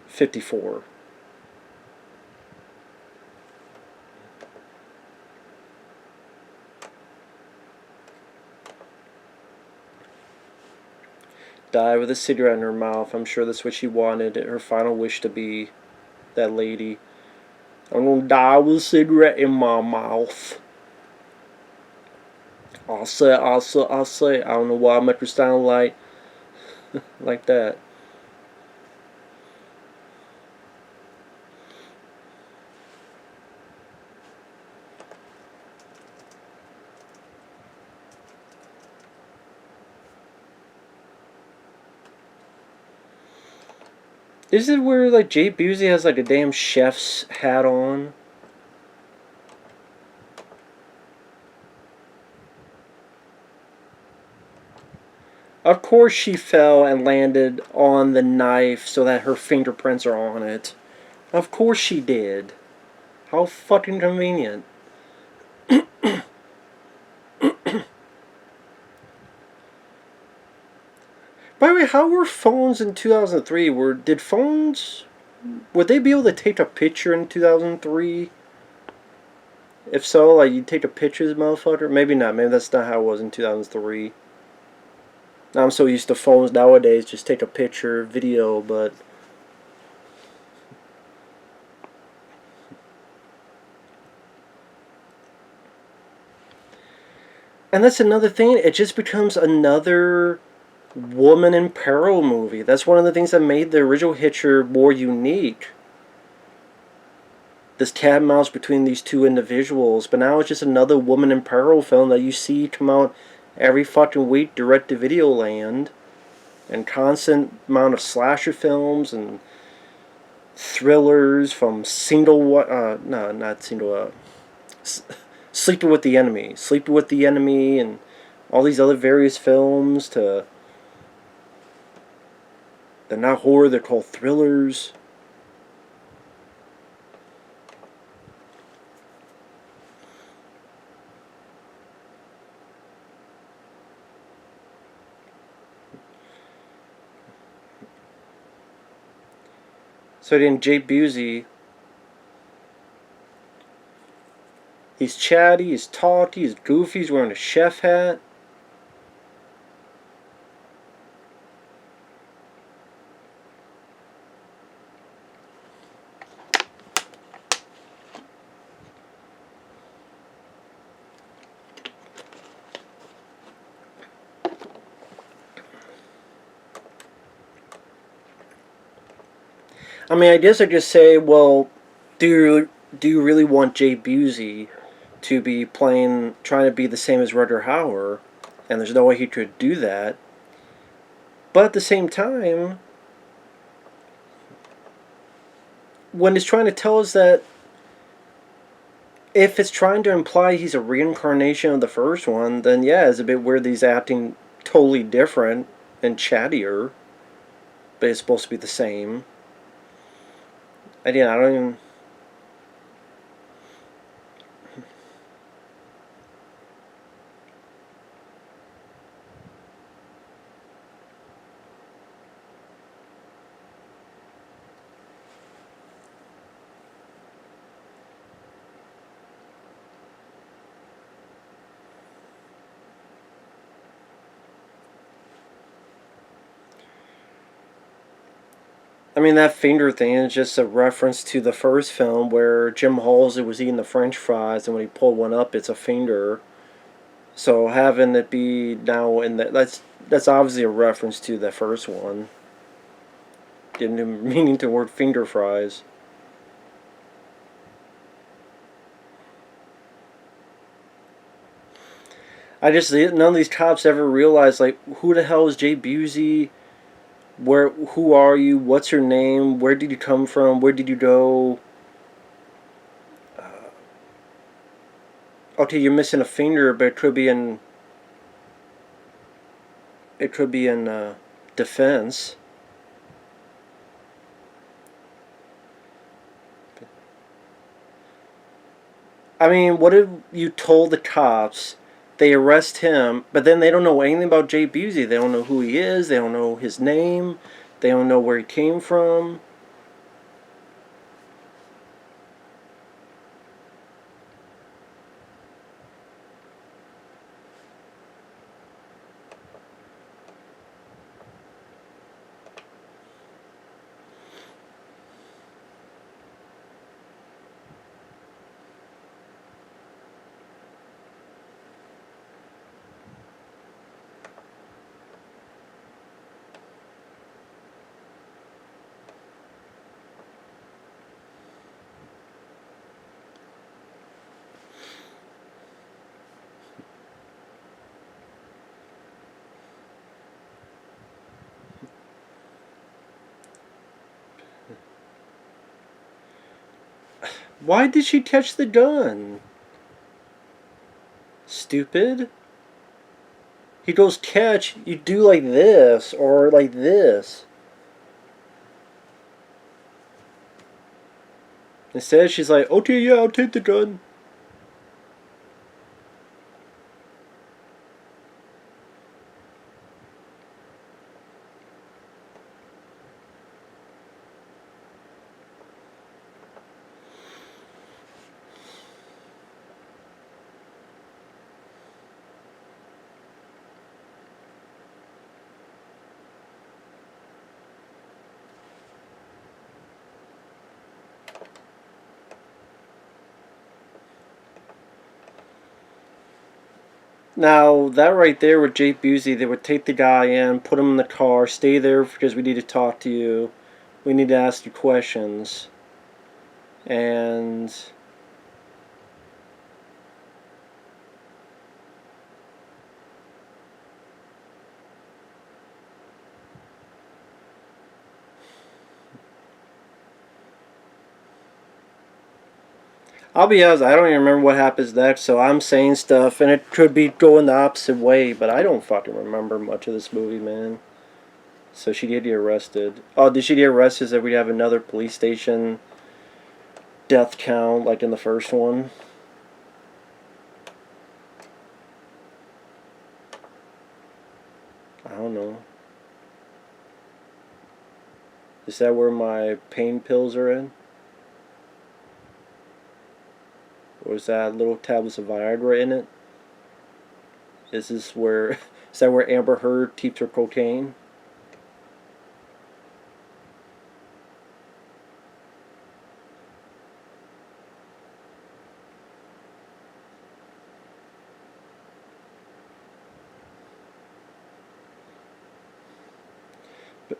A: 54. Die with a cigarette in her mouth. I'm sure that's what she wanted her final wish to be. That lady. I'm gonna die with a cigarette in my mouth. I'll say. I don't know why I make her sound like that. Is it where like Jake Busey has like a damn chef's hat on? Of course she fell and landed on the knife so that her fingerprints are on it. Of course she did. How fucking convenient. By the way, how were phones in 2003? Would they be able to take a picture in 2003? If so, like, you take a picture of the motherfucker? Maybe not. Maybe that's not how it was in 2003. I'm so used to phones nowadays, just take a picture, video, but... And that's another thing, it just becomes another woman in peril movie. That's one of the things that made the original Hitcher more unique. This cat and mouse between these two individuals, but now it's just another woman in peril film that you see come out every fucking week direct to video land, and constant amount of slasher films and thrillers from Sleeping with the Enemy, and all these other various films. To they're not horror, they're called thrillers. So then Jake Busey, he's chatty, he's talky, he's goofy, he's wearing a chef hat. I mean, I guess I just say, well, do you really want Jake Busey to be trying to be the same as Rutger Hauer? And there's no way he could do that. But at the same time, when it's trying to tell us that, if it's trying to imply he's a reincarnation of the first one, then yeah, it's a bit weird that he's acting totally different and chattier, but it's supposed to be the same. Again, I don't even... I mean, that finger thing is just a reference to the first film where Jim Halsey was eating the French fries, and when he pulled one up, it's a finger. So having it be now in that's obviously a reference to the first one, giving him meaning to the word finger fries. I just none of these cops ever realized like who the hell is Jake Busey? Who are you? What's your name? Where did you come from? Where did you go? Okay, you're missing a finger, but it could be in defense. I mean, what if you told the cops, they arrest him, but then they don't know anything about Jay Busey? They don't know who he is. They don't know his name. They don't know where he came from. Why did she catch the gun? Stupid. He goes catch, you do like this or like this. Instead, she's like, okay, yeah, I'll take the gun. Now, that right there with Jake Busey, they would take the guy in, put him in the car, stay there because we need to talk to you. We need to ask you questions. And I'll be honest, I don't even remember what happens next, so I'm saying stuff, and it could be going the opposite way, but I don't fucking remember much of this movie, man. So she did get arrested. Oh, did she get arrested so we'd have another police station death count like in the first one? I don't know. Is that where my pain pills are in? Or is that little tablets of Viagra in it? Is this where... Is that where Amber Heard keeps her cocaine?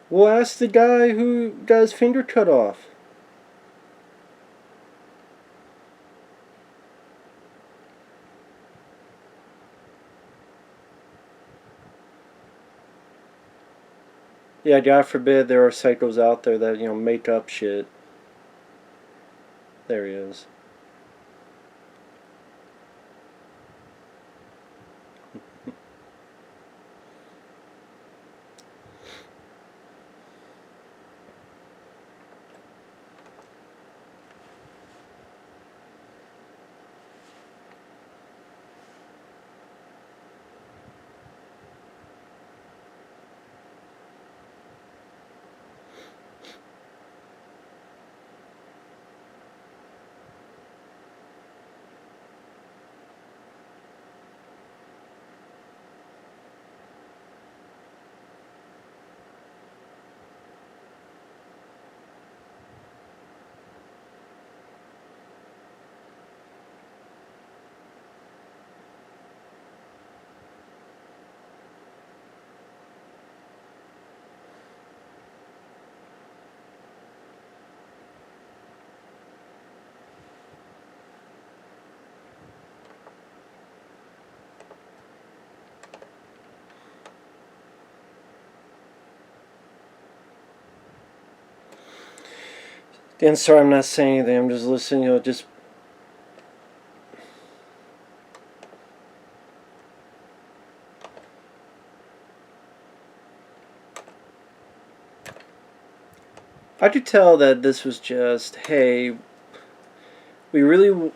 A: We'll ask the guy who got his finger cut off. Yeah, God forbid there are psychos out there that, make up shit. There he is. And sorry, I'm not saying anything. I'm just listening. Just. I could tell that this was just, hey, we really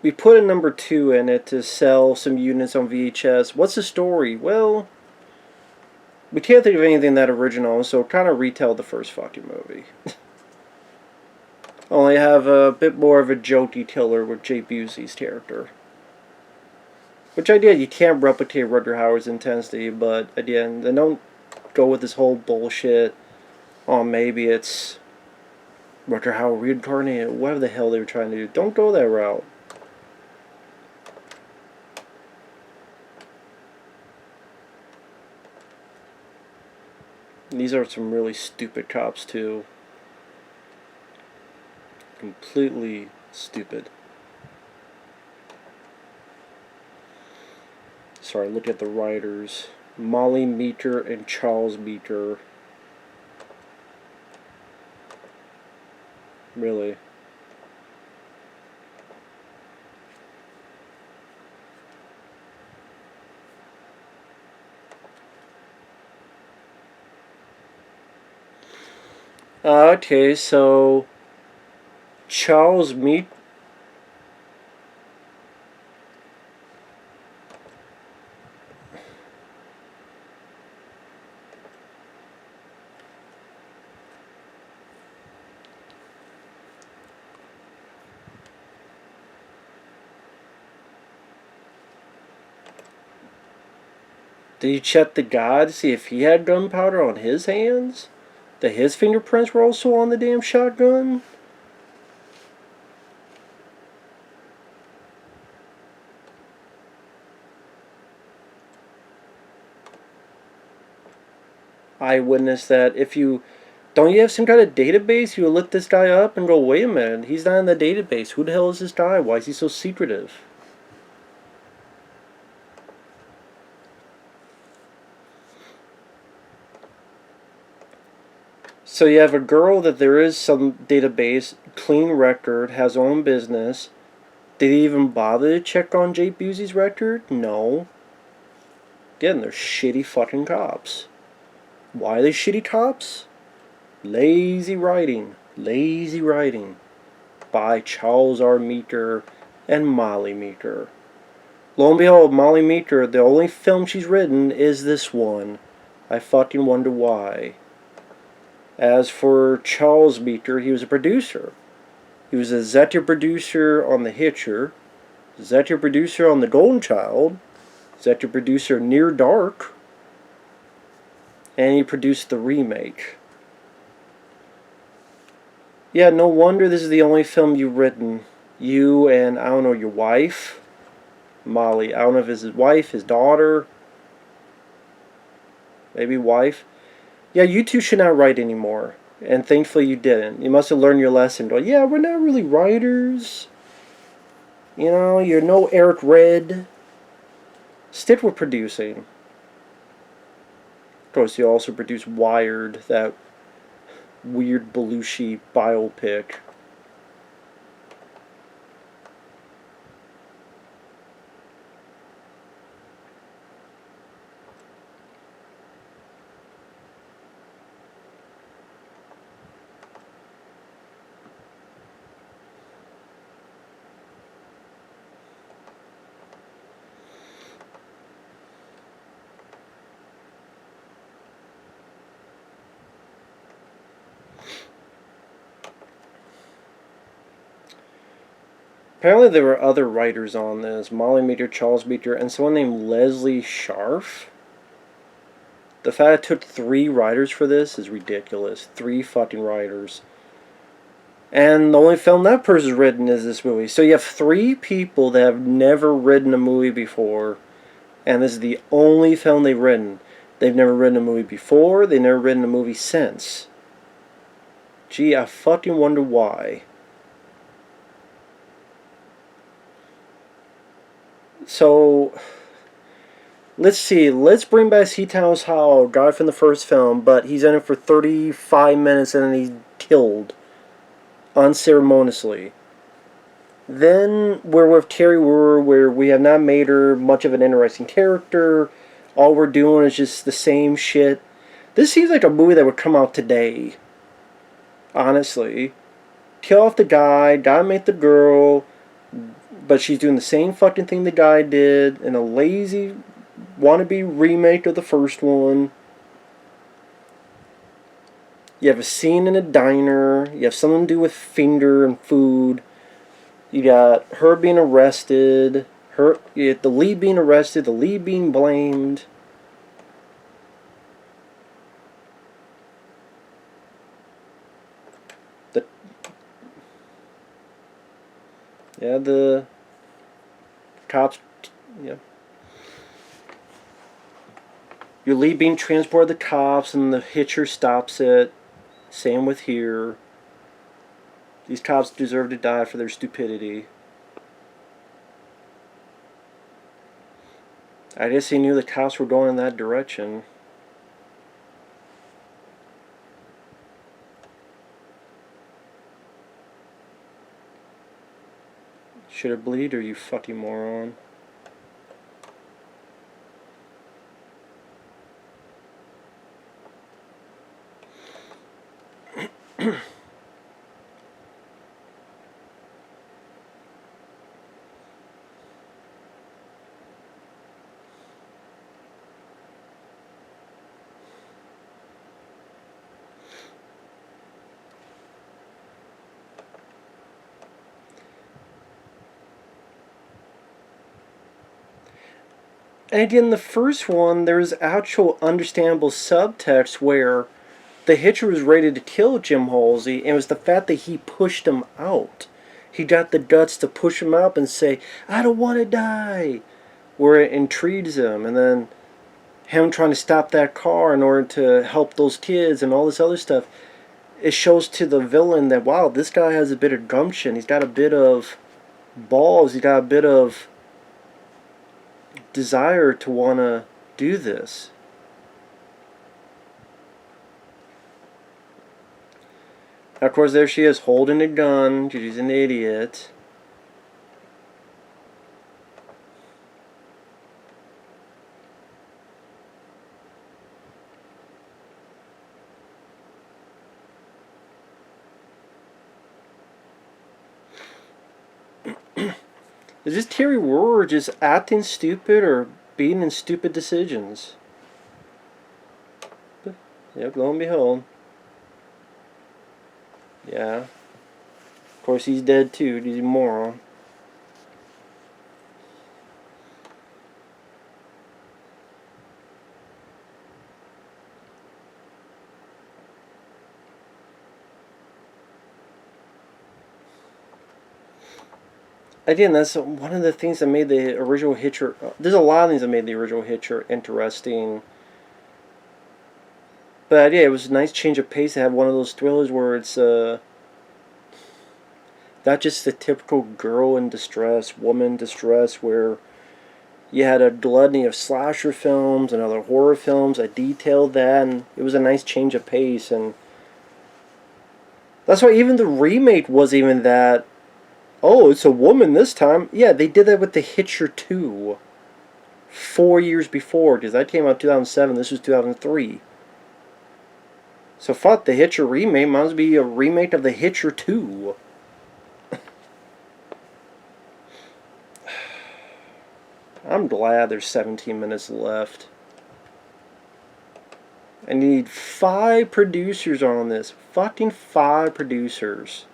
A: we put a number 2 in it to sell some units on VHS. What's the story? Well, we can't think of anything that original, so kind of retell the first fucking movie. Only have a bit more of a jokey killer with Jake Busey's character. Which idea you can't replicate Rutger Hauer's intensity, but again, they don't go with this whole bullshit. Oh, maybe it's Rutger Hauer reincarnated. Whatever the hell they were trying to do. Don't go that route. These are some really stupid cops, too. Completely stupid. Sorry, look at the writers. Molly Meeker and Charles Meeker. Really. Okay, so Charles Meet. Did you check the guy to see if he had gunpowder on his hands? That his fingerprints were also on the damn shotgun? I witnessed that. If you don't you have some kind of database, you look this guy up and go, wait a minute, he's not in the database. Who the hell is this guy? Why is he so secretive? So you have a girl that there is some database, clean record, has her own business. Did he even bother to check on Jake Busey's record? No. Again, they're shitty fucking cops. Why are they shitty cops? Lazy writing. Lazy writing. By Charles R. Meeker and Molly Meeker. Lo and behold, Molly Meeker, the only film she's written is this one. I fucking wonder why. As for Charles Meeker, he was a producer. He was a executive producer on The Hitcher, executive producer on The Golden Child, executive producer Near Dark, and he produced the remake. Yeah, no wonder this is the only film you've written. You and, I don't know, your wife, Molly. I don't know if it's his wife, his daughter, maybe wife. Yeah, you two should not write anymore. And thankfully you didn't. You must have learned your lesson. Go, yeah, we're not really writers. You know, you're no Eric Red. Stick with producing. Of course, you also produced Wired, that weird Belushi biopic. Apparently there were other writers on this. Molly Meeker, Charles Meeker, and someone named Leslie Scharf. The fact it took 3 writers for this is ridiculous. 3 fucking writers. And the only film that person's written is this movie. So you have 3 people that have never written a movie before, and this is the only film they've written. They've never written a movie before, they've never written a movie since. Gee, I fucking wonder why. So, let's see. Let's bring back Howell, guy from the first film, but he's in it for 35 minutes and then he killed unceremoniously. Then we're with Kari Wuhrer, where we have not made her much of an interesting character. All we're doing is just the same shit. This seems like a movie that would come out today. Honestly. Kill off the guy make the girl, but she's doing the same fucking thing the guy did in a lazy wannabe remake of the first one. You have a scene in a diner. You have something to do with finger and food. You got her being arrested. The lead being arrested. The lead being blamed. The cops. Yeah. Your lead being transported to the cops, and the hitcher stops it. Same with here. These cops deserve to die for their stupidity. I guess he knew the cops were going in that direction. Should have bleed her, you fucking moron. And again, the first one, there's actual understandable subtext where the hitcher was ready to kill Jim Halsey, and it was the fact that he pushed him out. He got the guts to push him out and say, "I don't want to die," where it intrigues him. And then him trying to stop that car in order to help those kids and all this other stuff. It shows to the villain that, wow, this guy has a bit of gumption. He's got a bit of balls. He's got a bit of desire to want to do this. Of course, there she is holding a gun. She's an idiot. Is this Kari Wuhrer just acting stupid or being in stupid decisions? Yep, lo and behold. Yeah. Of course, he's dead too. He's a moron. Again, that's one of the things that made the original Hitcher... there's a lot of things that made the original Hitcher interesting. But yeah, it was a nice change of pace to have one of those thrillers where it's not just the typical girl in distress, woman in distress, where you had a gluttony of slasher films and other horror films that detailed that, and it was a nice change of pace. And that's why even the remake wasn't even that, oh, it's a woman this time. Yeah, they did that with the Hitcher II 4 years before, because that came out in 2007, this was 2003. So fuck, the Hitcher remake might as well be a remake of the Hitcher II. I'm glad there's 17 minutes left. I need 5 producers on this. Fucking 5 producers.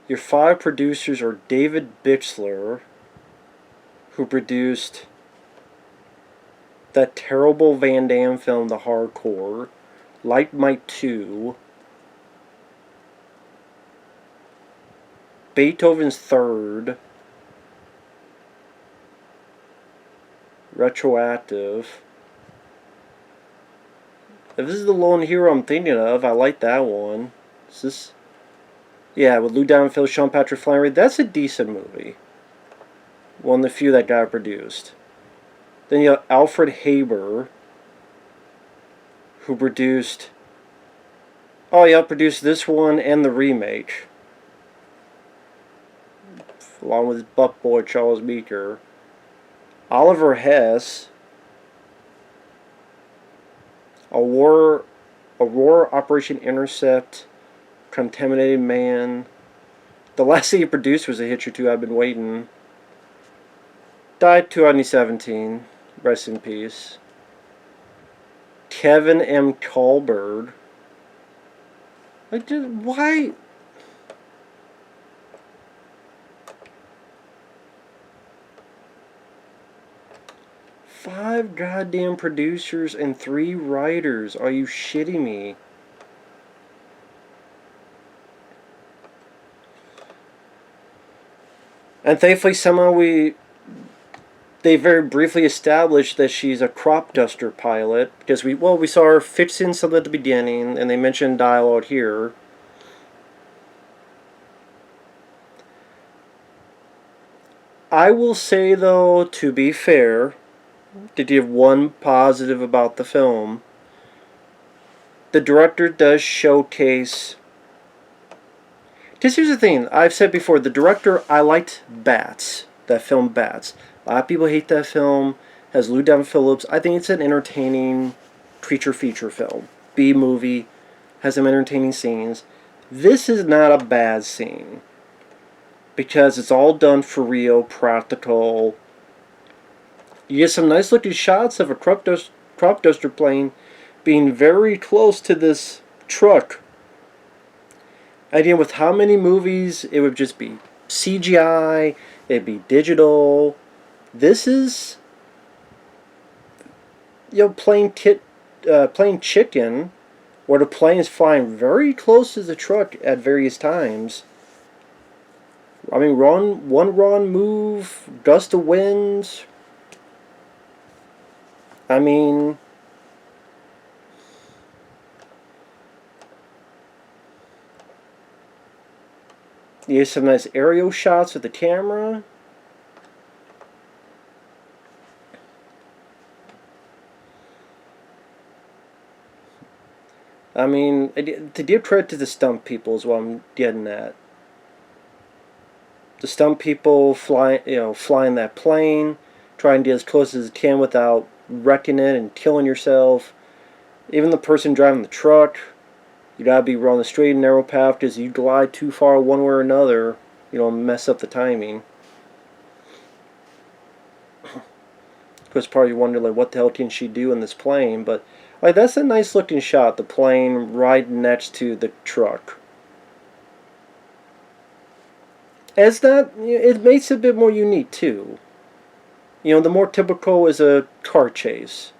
A: Your 5 producers are David Bixler, who produced that terrible Van Damme film, The Hardcore, Like Mike 2, Beethoven's Third, retroactive. If this is the Lone Hero I'm thinking of, I like that one. Is this? Yeah, with Lou Diamond, Sean Patrick Flannery. That's a decent movie. One of the few that got produced. Then you have Alfred Haber, who produced... Oh, yeah, produced this one and the remake. Along with his buck boy, Charles Meeker. Oliver Hess. Aurora Operation Intercept. Contaminated Man. The last thing he produced was a Hitcher II, I've Been Waiting. Died 2017. Rest in peace. Kevin M. Colbert. Like, why? Five goddamn producers and 3 writers. Are you shitting me? And thankfully somehow they very briefly established that she's a crop duster pilot, because we saw her fixing something at the beginning, and they mentioned dialogue here. I will say, though, to be fair, to give one positive about the film, the director does showcase... Because here's the thing, I've said before, the director, I liked Bats, that film Bats. A lot of people hate that film, has Lou Diamond Phillips. I think it's an entertaining creature feature film. B-movie, has some entertaining scenes. This is not a bad scene, because it's all done for real, practical. You get some nice looking shots of a crop duster plane being very close to this truck. Again, with how many movies it would just be CGI, it'd be digital. This is, playing chicken, where the plane is flying very close to the truck at various times. I mean, one wrong move, gust of wind. I mean, you have some nice aerial shots with the camera. I mean, to give credit to the stunt people is what I'm getting at. The stunt people flying that plane, trying to get as close as they can without wrecking it and killing yourself. Even the person driving the truck, you gotta be on the straight and narrow path, because you glide too far one way or another, mess up the timing. Because probably you wonder, like, what the hell can she do in this plane? But like, that's a nice looking shot, the plane right next to the truck. As that, it makes it a bit more unique too. The more typical is a car chase.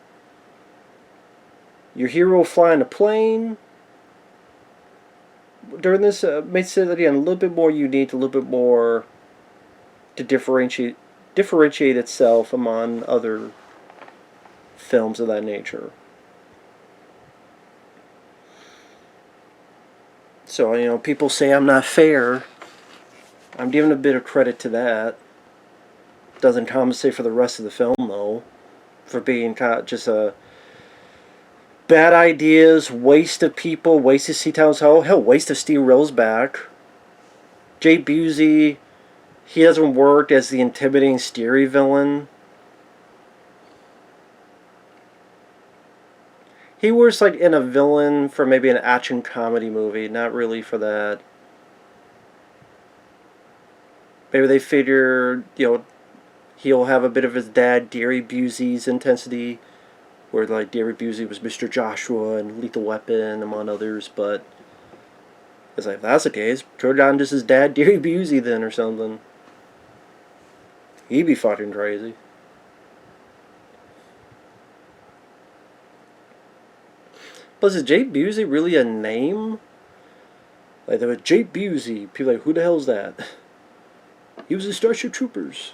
A: Your hero flying a plane. During this, makes it, again, a little bit more unique, a little bit more to differentiate itself among other films of that nature. So, people say I'm not fair. I'm giving a bit of credit to that. Doesn't compensate for the rest of the film, though, for being just a bad ideas, waste of people, waste of Seatown's hell, waste of Steve Roseback. Jake Busey, he doesn't work as the intimidating, scary villain. He works like in a villain for maybe an action comedy movie, not really for that. Maybe they figure, he'll have a bit of his dad, Gary Busey's intensity, where like Gary Busey was Mr. Joshua and Lethal Weapon, among others. But it's like, if that's the case, turn down just his dad, Gary Busey, then, or something. He'd be fucking crazy. Plus, is Jake Busey really a name? Like, there was Jake Busey. People are like, who the hell's that? He was in Starship Troopers.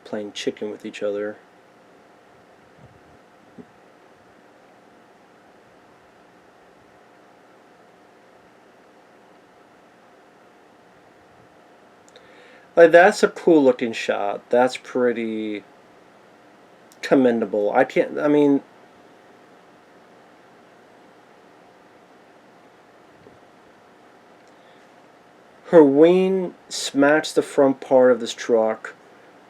A: playing chicken with each other. Like, that's a cool looking shot. That's pretty commendable. I mean, her wing smacks the front part of this truck.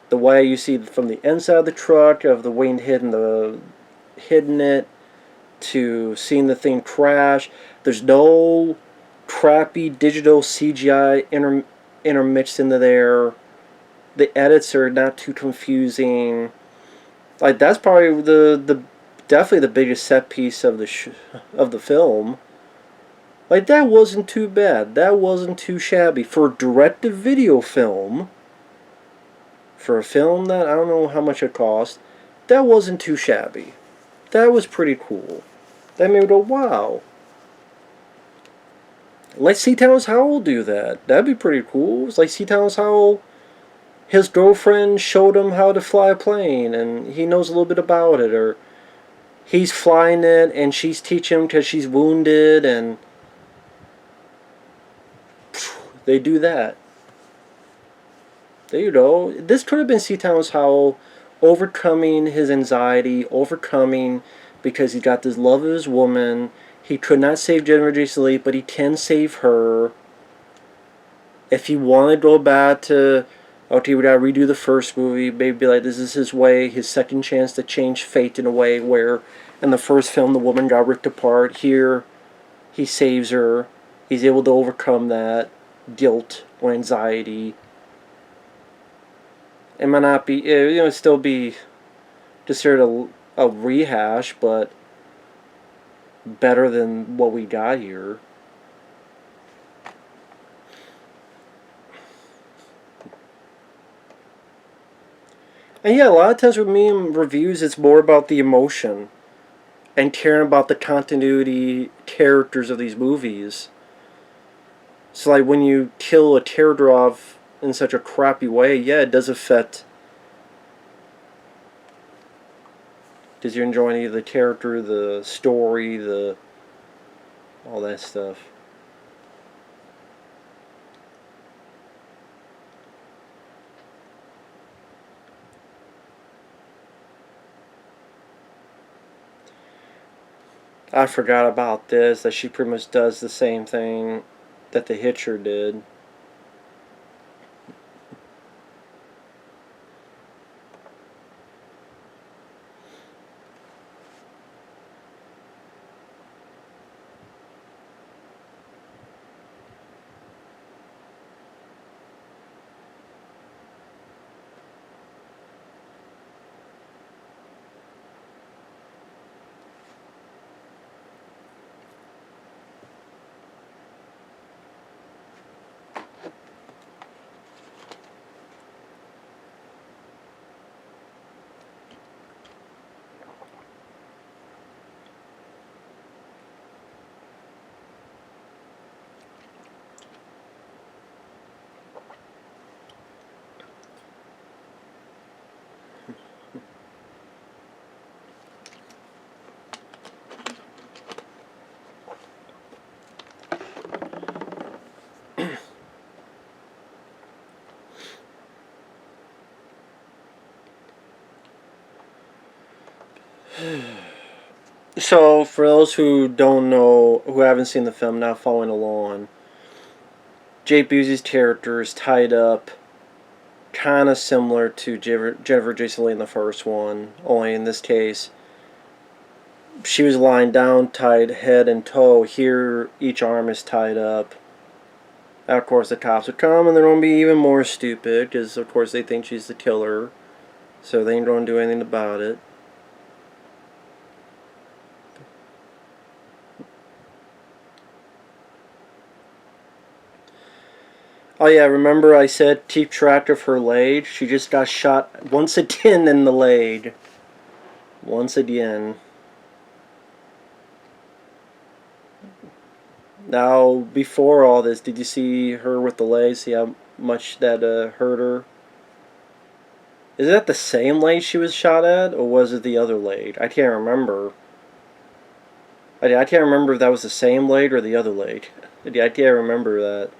A: The way you see from the inside of the truck, of the wing hitting it, to seeing the thing crash. There's no crappy digital CGI intermixed into there. The edits are not too confusing. Like, that's probably the definitely the biggest set piece of the film. Like, that wasn't too bad. That wasn't too shabby for a direct-to-video film. For a film that I don't know how much it cost, that wasn't too shabby. That was pretty cool. That made me go, wow. Let's see Thomas Howell do that. That'd be pretty cool. It's like, see Thomas Howell, his girlfriend showed him how to fly a plane, and he knows a little bit about it, or he's flying it, and she's teaching him because she's wounded, and they do that. There you go. This could have been C. Thomas Howell overcoming his anxiety, overcoming because he got this love of his woman. He could not save Jennifer Jason Leigh, but he can save her. If he wanted to go back to, okay, we gotta redo the first movie, maybe be like, this is his way, his second chance to change fate in a way where in the first film the woman got ripped apart. Here, he saves her. He's able to overcome that guilt or anxiety. It might not be, still be considered a rehash, but better than what we got here. And yeah, a lot of times with me in reviews, it's more about the emotion and caring about the continuity characters of these movies. So, like, when you kill a character off in such a crappy way, yeah, it does affect. Does you enjoy any of the character, the story, all that stuff? I forgot about this, that she pretty much does the same thing that the Hitcher did. So, for those who don't know, who haven't seen the film, not following along, Jake Busey's character is tied up kind of similar to Jennifer Jason Leigh in the first one, only in this case, she was lying down, tied head and toe. Here, each arm is tied up. And of course, the cops would come, and they're going to be even more stupid, because, of course, they think she's the killer, so they ain't going to do anything about it. Oh yeah, remember I said keep track of her leg? She just got shot once again in the leg. Once again. Now, before all this, did you see her with the leg? See how much that hurt her? Is that the same lady she was shot at, or was it the other lady? I can't remember. I can't remember if that was the same lady or the other lady. I can't remember that.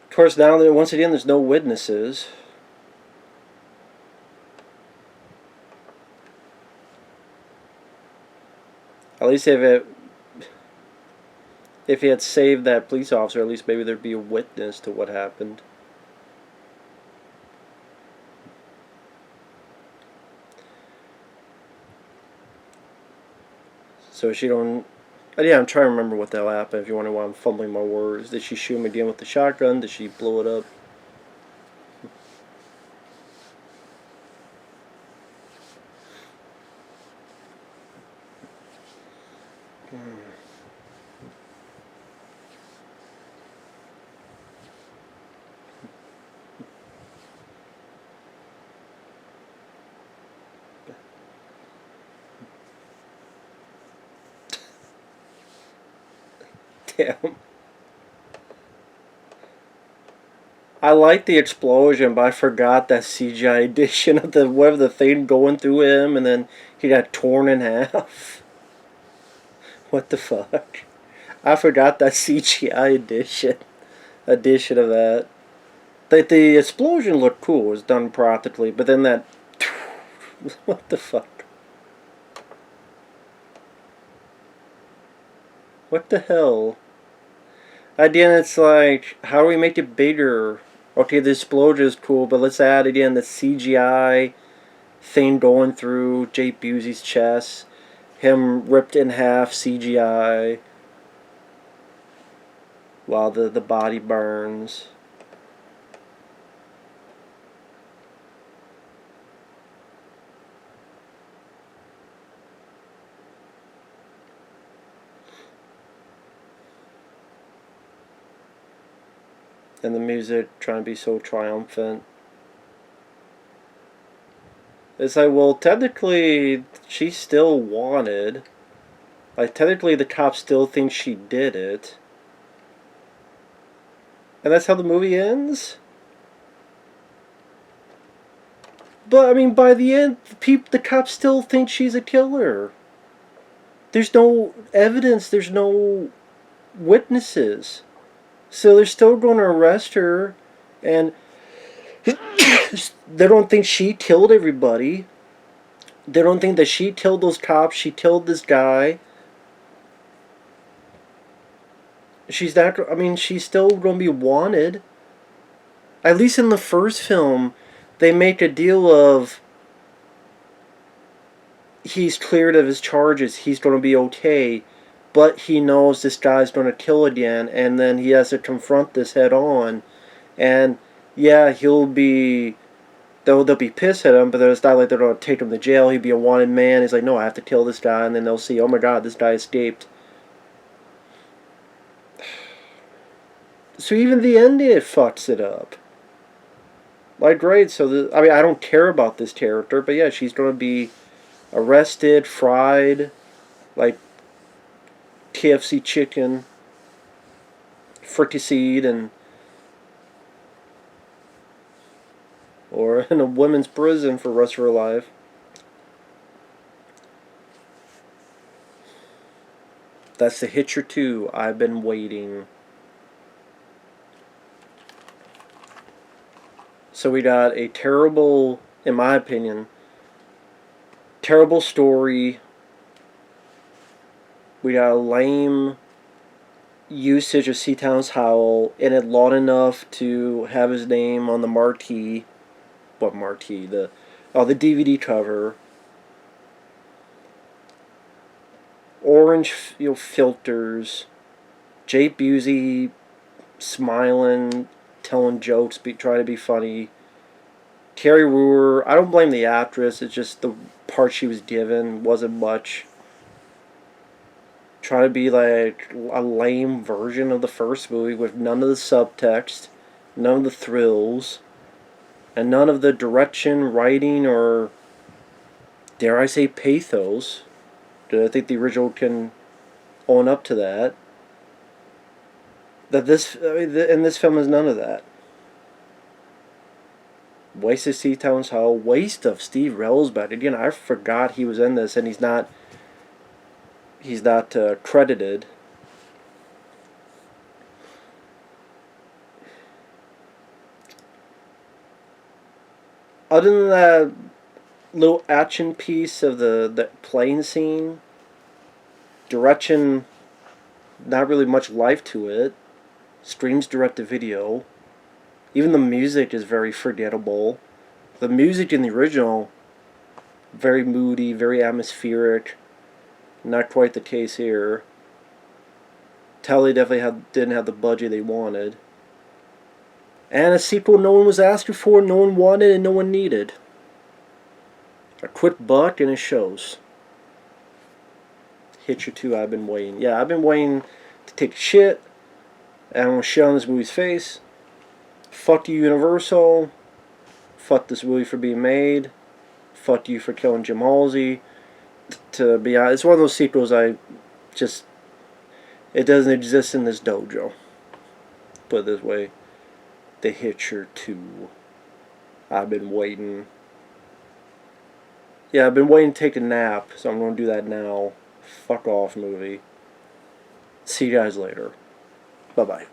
A: Of course, now that once again there's no witnesses. At least if he had saved that police officer, at least maybe there'd be a witness to what happened. So she don't. Yeah, I'm trying to remember what that happened. If you wonder why I'm fumbling my words, did she shoot him again with the shotgun? Did she blow it up? Damn. I like the explosion, but I forgot that CGI edition of the whatever the thing going through him, and then he got torn in half. What the fuck? I forgot that CGI edition of that. The explosion looked cool. It was done practically, but then that. What the fuck? What the hell? Again, it's like, how do we make it bigger? Okay, the explosion is cool, but let's add again the CGI thing going through Jake Busey's chest, him ripped in half CGI while the body burns. And the music trying to be so triumphant. It's like, well, technically, she's still wanted. Like, technically, the cops still think she did it. And that's how the movie ends? But, I mean, by the end, the cops still think she's a killer. There's no evidence, there's no witnesses. So they're still going to arrest her, and they don't think she killed everybody. They don't think that she killed those cops. She killed this guy. She's not. I mean, she's still going to be wanted. At least in the first film, they make a deal of he's cleared of his charges. He's going to be okay, but he knows this guy's going to kill again, and then he has to confront this head on. And yeah, they'll be pissed at him, but it's not like they're going to take him to jail. He'd be a wanted man. He's like, no, I have to kill this guy, and then they'll see, oh my god, this guy escaped. So even the ending, it fucks it up. Like, great, so I mean, I don't care about this character, but yeah, she's going to be arrested, fried, like KFC chicken, fricasseed, and or in a women's prison for the rest of her life. That's the Hitcher II. I've been waiting. So we got a terrible, in my opinion, terrible story. We got a lame usage of Seatown's Howell, and it long enough to have his name on the marquee. What marquee? The DVD cover. Orange filters. Jake Busey smiling, telling jokes, trying to be funny. Kari Wuhrer, I don't blame the actress. It's just the part she was given wasn't much. Trying to be like a lame version of the first movie with none of the subtext. none of the thrills, and none of the direction, writing, or dare I say pathos. I think the original can own up to that. That this, in this film is none of that. Waste of Steve Towns Howell, waste of Steve Relsbeck. Again, I forgot he was in this, and he's not credited. Other than that little action piece of the plane scene, direction, not really much life to it. Streams direct to video. Even the music is very forgettable. The music in the original, very moody, very atmospheric. Not quite the case here. Tell they definitely didn't have the budget they wanted. And a sequel no one was asking for, no one wanted, and no one needed. A quick buck and it shows. Hitcher II, I've been waiting. Yeah, I've been waiting to take shit. And I'm going to shit on this movie's face. Fuck you, Universal. Fuck this movie for being made. Fuck you for killing Jim Halsey. To be honest, it's one of those sequels it doesn't exist in this dojo. Put it this way. The Hitcher II. I've been waiting. Yeah, I've been waiting to take a nap, so I'm going to do that now. Fuck off, movie. See you guys later. Bye-bye.